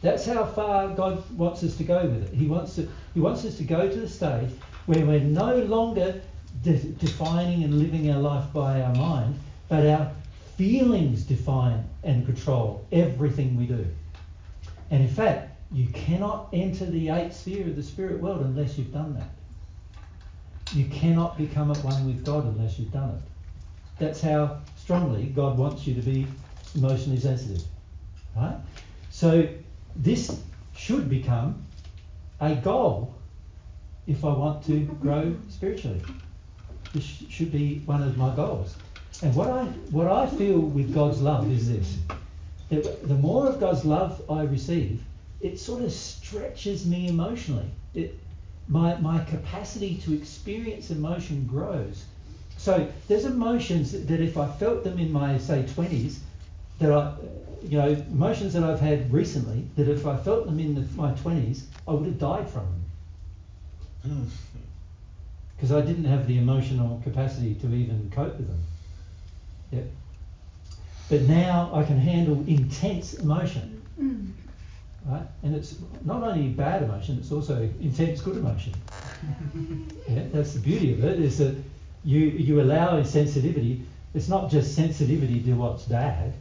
That's how far God wants us to go with it. He wants us to go to the stage where we're no longer defining and living our life by our mind, but our feelings define and control everything we do. And in fact, you cannot enter the eighth sphere of the spirit world unless you've done that. You cannot become at one with God unless you've done it. That's how strongly God wants you to be emotionally sensitive. Right? So this should become a goal if I want to grow spiritually. This should be one of my goals. And what I feel with God's love is this: that the more of God's love I receive, it sort of stretches me emotionally. My capacity to experience emotion grows. So there's emotions that if I felt them in my, say, 20s, emotions that I've had recently, that if I felt them in my 20s, I would have died from them. Because I didn't have the emotional capacity to even cope with them. Yeah. But now I can handle intense emotion. Right? And it's not only bad emotion, it's also intense good emotion. Yeah, that's the beauty of it, is that you allow sensitivity. It's not just sensitivity to what's bad,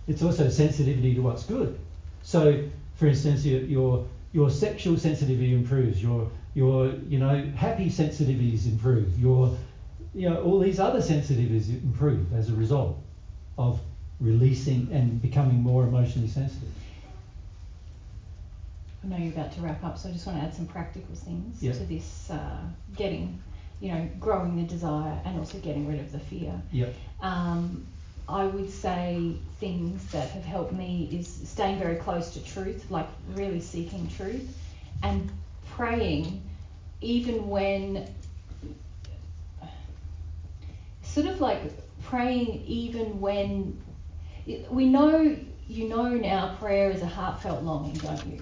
it's also sensitivity to what's good. So, for instance, your sexual sensitivity improves, your happy sensitivities improve, all these other sensitivities improve as a result of releasing and becoming more emotionally sensitive. I know you're about to wrap up, so I just want to add some practical things to this growing the desire and also getting rid of the fear. Yep. I would say things that have helped me is staying very close to truth, like really seeking truth, and praying even when, we know, now prayer is a heartfelt longing, don't you?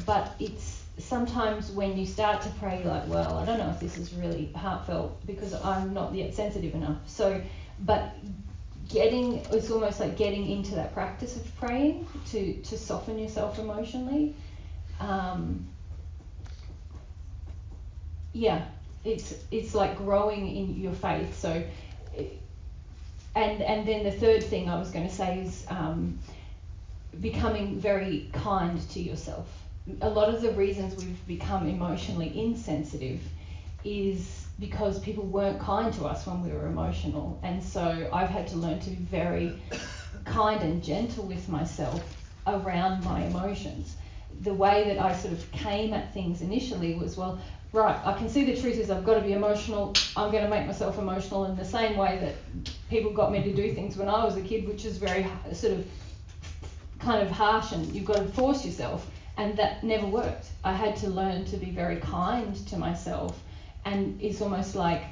But it's sometimes when you start to pray, you're like, well, I don't know if this is really heartfelt because I'm not yet sensitive enough. So, but it's almost like getting into that practice of praying to soften yourself emotionally. it's like growing in your faith. So, and then the third thing I was going to say is becoming very kind to yourself. A lot of the reasons we've become emotionally insensitive is because people weren't kind to us when we were emotional, and so I've had to learn to be very kind and gentle with myself around my emotions. The way that I sort of came at things initially was, well, right, I can see the truth is I've got to be emotional, I'm going to make myself emotional in the same way that people got me to do things when I was a kid, which is very sort of kind of harsh, and you've got to force yourself, and that never worked. I had to learn to be very kind to myself, and it's almost like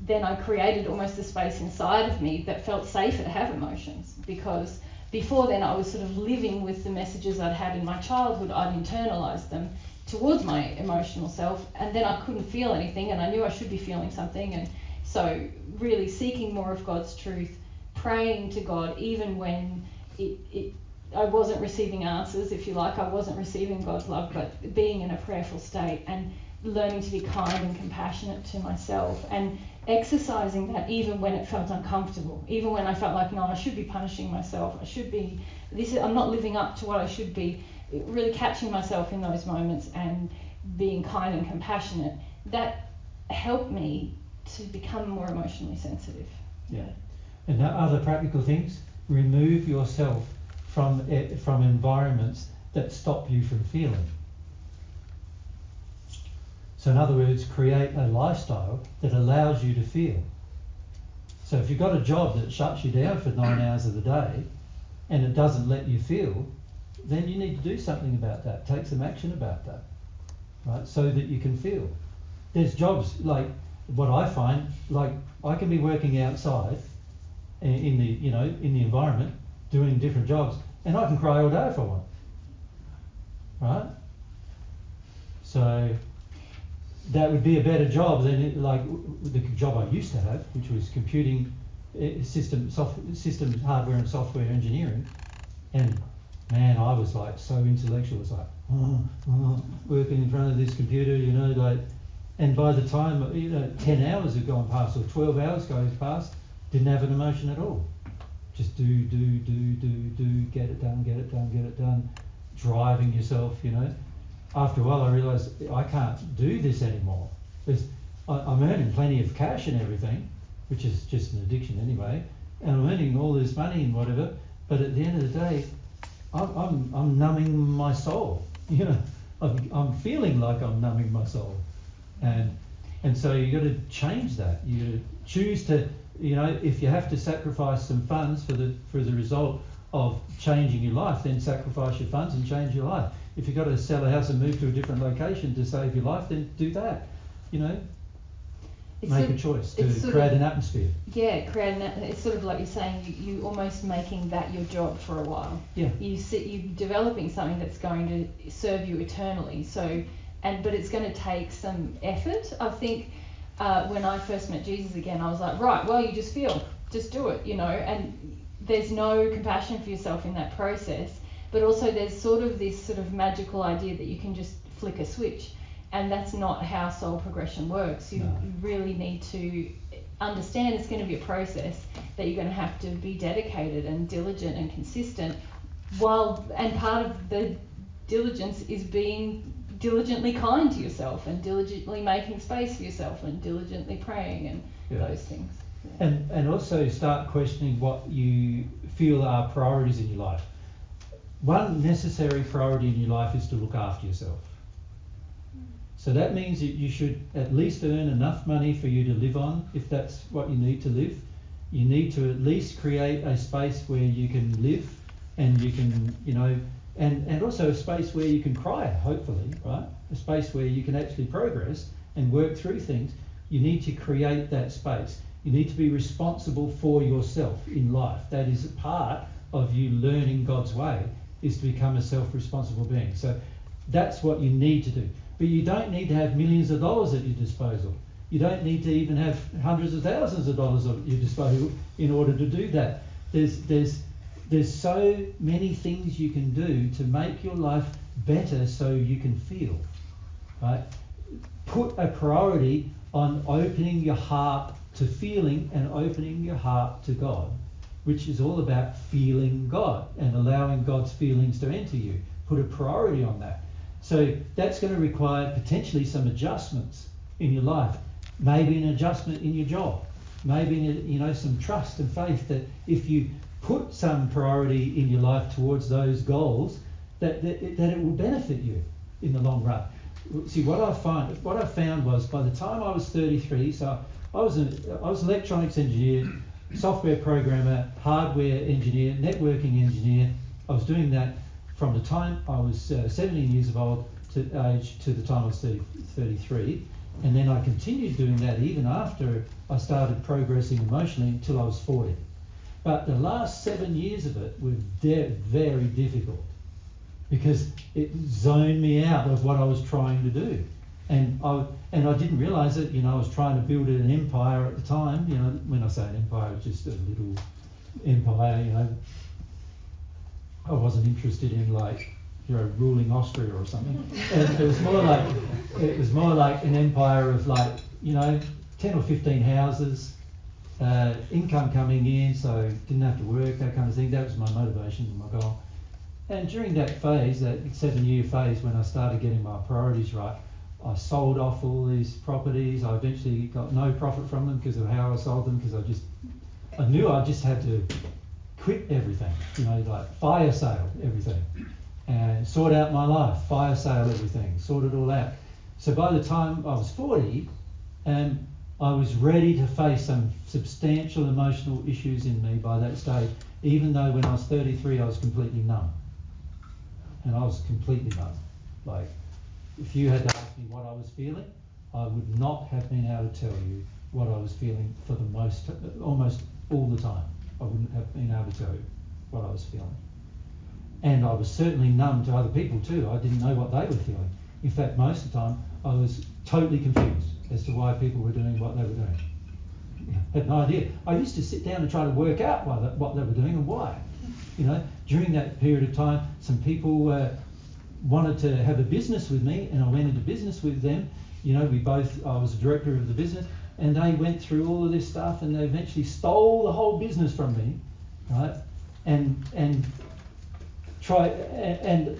then I created almost a space inside of me that felt safer to have emotions, because before then I was sort of living with the messages I'd had in my childhood. I'd internalised them towards my emotional self, and then I couldn't feel anything, and I knew I should be feeling something. And so really seeking more of God's truth, praying to God even when I wasn't receiving answers, if you like, I wasn't receiving God's love, but being in a prayerful state and learning to be kind and compassionate to myself, and exercising that even when it felt uncomfortable, even when I felt like, no, I should be punishing myself, I'm not living up to what I should be, really catching myself in those moments and being kind and compassionate. That helped me to become more emotionally sensitive. Yeah. And other practical things, remove yourself from environments that stop you from feeling. So in other words, create a lifestyle that allows you to feel. So if you've got a job that shuts you down for 9 hours of the day and it doesn't let you feel, then you need to do something about that, take some action about that, right? So that you can feel. There's jobs, like what I find, like I can be working outside in the environment, doing different jobs, and I can cry all day if I want, right? So that would be a better job than like the job I used to have, which was computing systems, hardware and software engineering. And man, I was like so intellectual. It's like working in front of this computer, and by the time 10 hours have gone past or 12 hours goes past, didn't have an emotion at all. Just do, get it done, driving yourself, After a while I realised I can't do this anymore. I'm earning plenty of cash and everything, which is just an addiction anyway, and I'm earning all this money and whatever, but at the end of the day, I'm numbing my soul, I'm feeling like I'm numbing my soul. And so you got to change that. You choose to, if you have to sacrifice some funds for the result of changing your life, then sacrifice your funds and change your life. If you've got to sell a house and move to a different location to save your life, then do that. Make a choice to create an atmosphere. Yeah, it's sort of like you're saying, you almost making that your job for a while. Yeah. You're developing something that's going to serve you eternally. So, but it's going to take some effort. I think when I first met Jesus again, I was like, right, well, you just feel, just do it, and there's no compassion for yourself in that process. But also there's sort of this magical idea that you can just flick a switch, and that's not how soul progression works. You really need to understand it's going to be a process, that you're going to have to be dedicated and diligent and consistent, and part of the diligence is being diligently kind to yourself and diligently making space for yourself and diligently praying and those things. Yeah. And also start questioning what you feel are priorities in your life. One necessary priority in your life is to look after yourself. So that means that you should at least earn enough money for you to live on, if that's what you need to live. You need to at least create a space where you can live, and you can, and also a space where you can cry, hopefully, right? A space where you can actually progress and work through things. You need to create that space. You need to be responsible for yourself in life. That is a part of you learning God's way, is to become a self-responsible being. So that's what you need to do. But you don't need to have millions of dollars at your disposal. You don't need to even have hundreds of thousands of dollars at your disposal in order to do that. There's so many things you can do to make your life better so you can feel, right? put a priority on opening your heart to feeling and opening your heart to God, which is all about feeling God and allowing God's feelings to enter you. Put a priority on that. So that's going to require potentially some adjustments in your life. Maybe an adjustment in your job. Maybe some trust and faith that if you put some priority in your life towards those goals, that it will benefit you in the long run. See, what I found was by the time I was 33, so I was an electronics engineer, software programmer, hardware engineer, networking engineer. I was doing that from the time I was 17 years of old to the time I was 33. And then I continued doing that even after I started progressing emotionally until I was 40. But the last 7 years of it were very difficult because it zoned me out of what I was trying to do. And I didn't realise that, I was trying to build an empire at the time. When I say an empire, it's just a little empire, I wasn't interested in ruling Austria or something. It was more like an empire of 10 or 15 houses, income coming in, so didn't have to work, that kind of thing. That was my motivation and my goal. And during that phase, that 7-year phase, when I started getting my priorities right, I sold off all these properties. I eventually got no profit from them because of how I sold them, because I knew I just had to quit everything, fire sale everything, and sort out my life, fire sale everything, sort it all out. So by the time I was 40, I was ready to face some substantial emotional issues in me by that stage, even though when I was 33 I was completely numb. And I was completely numb. If you had to ask me what I was feeling, I would not have been able to tell you what I was feeling for almost all the time. I wouldn't have been able to tell you what I was feeling. And I was certainly numb to other people too. I didn't know what they were feeling. In fact, most of the time, I was totally confused as to why people were doing what they were doing. I had no idea. I used to sit down and try to work out what they were doing and why. During that period of time, some people wanted to have a business with me, and I went into business with them. I was the director of the business, and they went through all of this stuff, and they eventually stole the whole business from me, right? And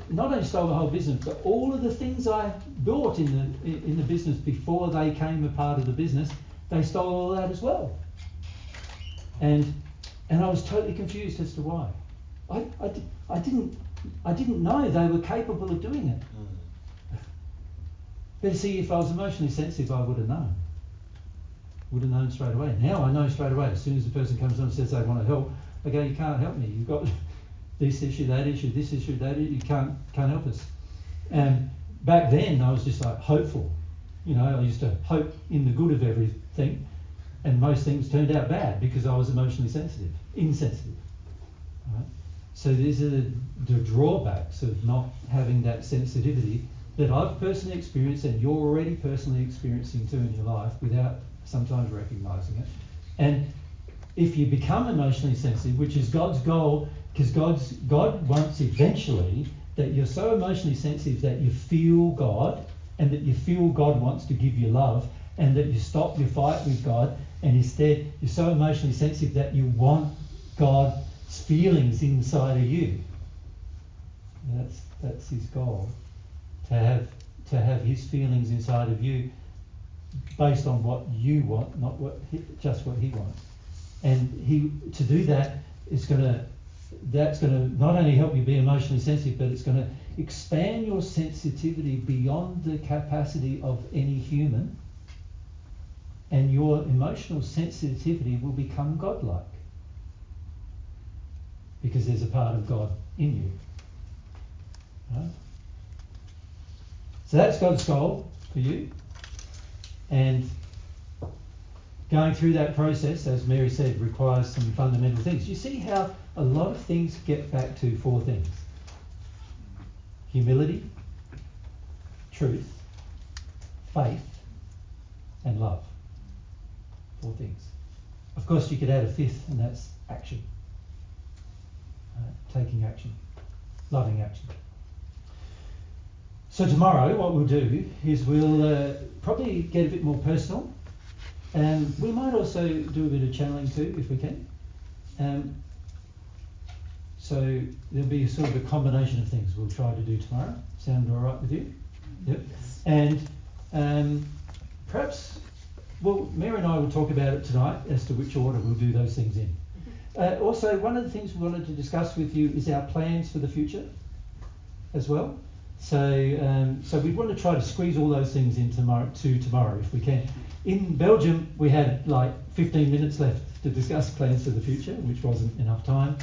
not only stole the whole business, but all of the things I bought in the business before they came a part of the business, they stole all that as well. And I was totally confused as to why. I didn't know they were capable of doing it. But see, if I was emotionally sensitive, I would have known. Would have known straight away. Now I know straight away. As soon as the person comes on and says they want to help, I go, you can't help me. You've got this issue, that issue, this issue, that issue. You can't help us. And back then, I was just hopeful. I used to hope in the good of everything, and most things turned out bad because I was emotionally insensitive. Right? So these are the drawbacks of not having that sensitivity that I've personally experienced, and you're already personally experiencing too in your life without sometimes recognising it. And if you become emotionally sensitive, which is God's goal, because God wants eventually that you're so emotionally sensitive that you feel God, and that you feel God wants to give you love, and that you stop your fight with God, and instead you're so emotionally sensitive that you want God's feelings inside of you. And that's his goal, to have his feelings inside of you based on what you want, not just what he wants. And to do that that's going to not only help you be emotionally sensitive, but it's going to expand your sensitivity beyond the capacity of any human, and your emotional sensitivity will become godlike because there's a part of God in you. Right? So that's God's goal for you. And going through that process, as Mary said, requires some fundamental things. You see how a lot of things get back to 4 things. Humility, truth, faith, and love. 4 things. Of course, you could add a 5th, and that's action. Taking action. Loving action. So tomorrow what we'll do is we'll probably get a bit more personal, and we might also do a bit of channeling too if we can. So there'll be sort of a combination of things we'll try to do tomorrow. Sound all right with you? Yep. And perhaps, well, Mary and I will talk about it tonight as to which order we'll do those things in. Also, one of the things we wanted to discuss with you is our plans for the future as well. So we want to try to squeeze all those things in tomorrow if we can. In Belgium, we had like 15 minutes left to discuss plans for the future, which wasn't enough time.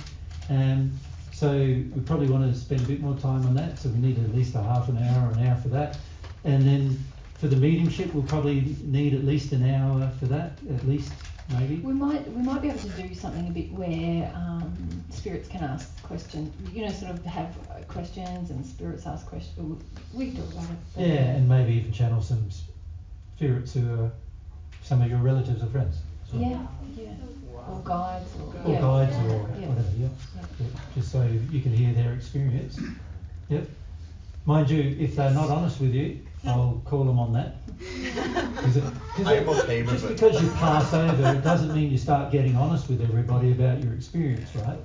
So we probably want to spend a bit more time on that. So we need at least a half an hour for that. And then for the mediumship, we'll probably need at least an hour for that, at least, maybe. We might be able to do something a bit where spirits can ask questions, sort of have questions and spirits ask questions. We can talk about it. Yeah, and maybe even channel some spirits who are some of your relatives or friends. So. Yeah. Or guides. Or guides or whatever, yeah. Just so you can hear their experience. Yep. Mind you, if they're not honest with you, I'll call them on that. I'm okay with just it. Because you pass over, it doesn't mean you start getting honest with everybody about your experience, right?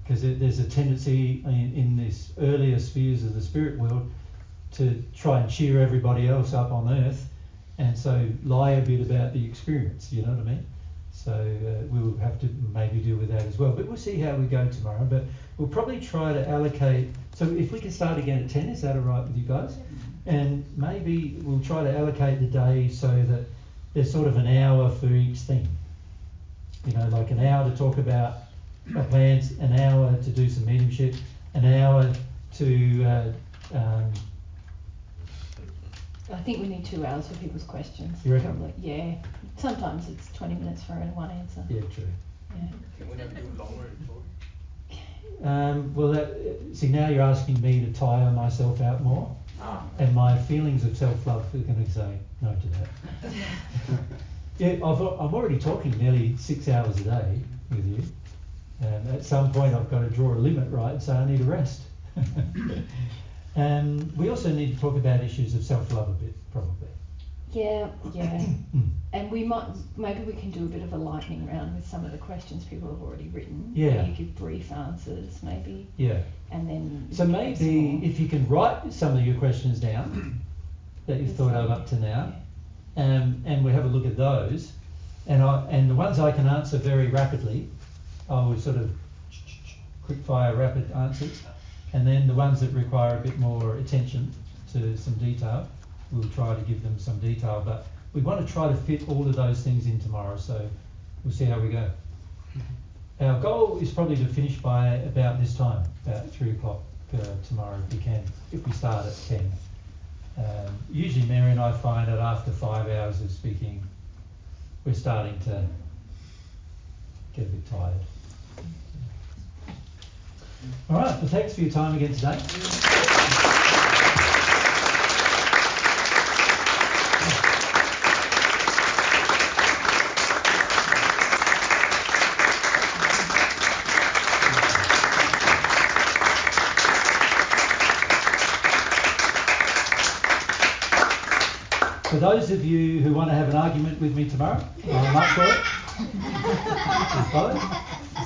Because there's a tendency in this earlier spheres of the spirit world to try and cheer everybody else up on earth, and so lie a bit about the experience, you know what I mean? So we'll have to maybe deal with that as well. But we'll see how we go tomorrow. But we'll probably try to allocate, so if we can start again at 10, is that all right with you guys? And maybe we'll try to allocate the day so that there's sort of an hour for each thing. Like an hour to talk about our plans, an hour to do some mediumship, an hour to... I think we need 2 hours for people's questions. You reckon? Probably. Yeah. Sometimes it's 20 minutes for one answer. Yeah, true. Yeah. Can we not do longer talk? Well, see, now you're asking me to tire myself out more, and my feelings of self-love are going to say no to that. Yeah, I'm already talking nearly 6 hours a day with you. At some point, I've got to draw a limit, right, and say I need a rest. We also need to talk about issues of self-love a bit, probably. Yeah. And maybe we can do a bit of a lightning round with some of the questions people have already written. Yeah. Where you give brief answers, maybe. Yeah. And then. So maybe if you can write some of your questions down that you've thought of up to now, and we have a look at those, and the ones I can answer very rapidly, I will sort of quick fire rapid answers, and then the ones that require a bit more attention to some detail, we'll try to give them some detail, but we want to try to fit all of those things in tomorrow, so we'll see how we go. Our goal is probably to finish by about this time, about 3 o'clock tomorrow if we can, if we start at 10. Usually Mary and I find that after 5 hours of speaking, we're starting to get a bit tired. All right, well thanks for your time again today. For those of you who want to have an argument with me tomorrow, I'm up for it.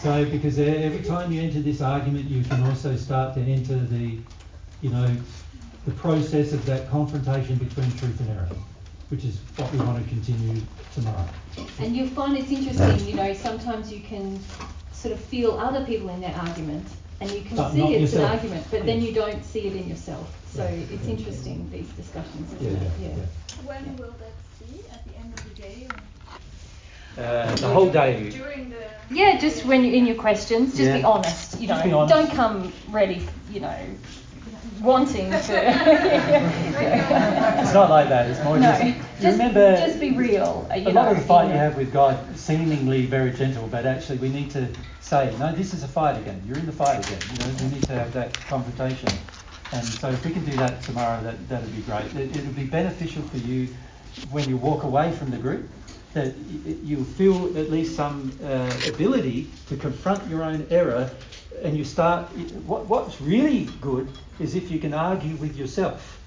So, because every time you enter this argument, you can also start to enter the process of that confrontation between truth and error, which is what we want to continue tomorrow. And you'll find it's interesting, sometimes you can sort of feel other people in their argument, and you can see it's an argument, but then you don't see it in yourself. So it's interesting, these discussions, isn't it? Yeah. When will that be? At the end of the day? The whole day. During the... Yeah, just when you're in your questions, just be honest, Just be honest. Don't come ready, wanting to. It's not like that, it's more remember, just be real. A lot of the fight you have with God seemingly very gentle, but actually we need to say, no, this is a fight again, you're in the fight again, we need to have that confrontation. And so if we can do that tomorrow, that would be great. It'll be beneficial for you when you walk away from the group, that you'll feel at least some ability to confront your own error and you start, what's really good is if you can argue with yourself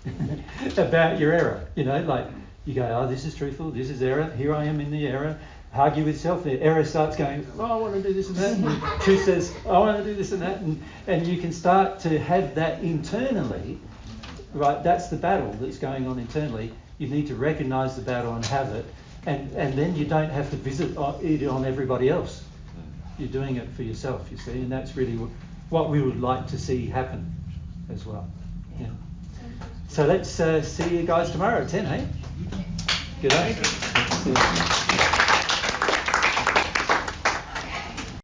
about your error. You know, like you go, oh, this is truthful, this is error, here I am in the error. Argue with yourself, the error starts going, oh, I want to do this and that, and truth says, I want to do this and that, and you can start to have that internally, right? That's the battle that's going on internally. You need to recognise the battle and have it, and then you don't have to visit it on everybody else. You're doing it for yourself, you see, and that's really what we would like to see happen as well. Yeah. So let's see you guys tomorrow at 10, eh? Good day.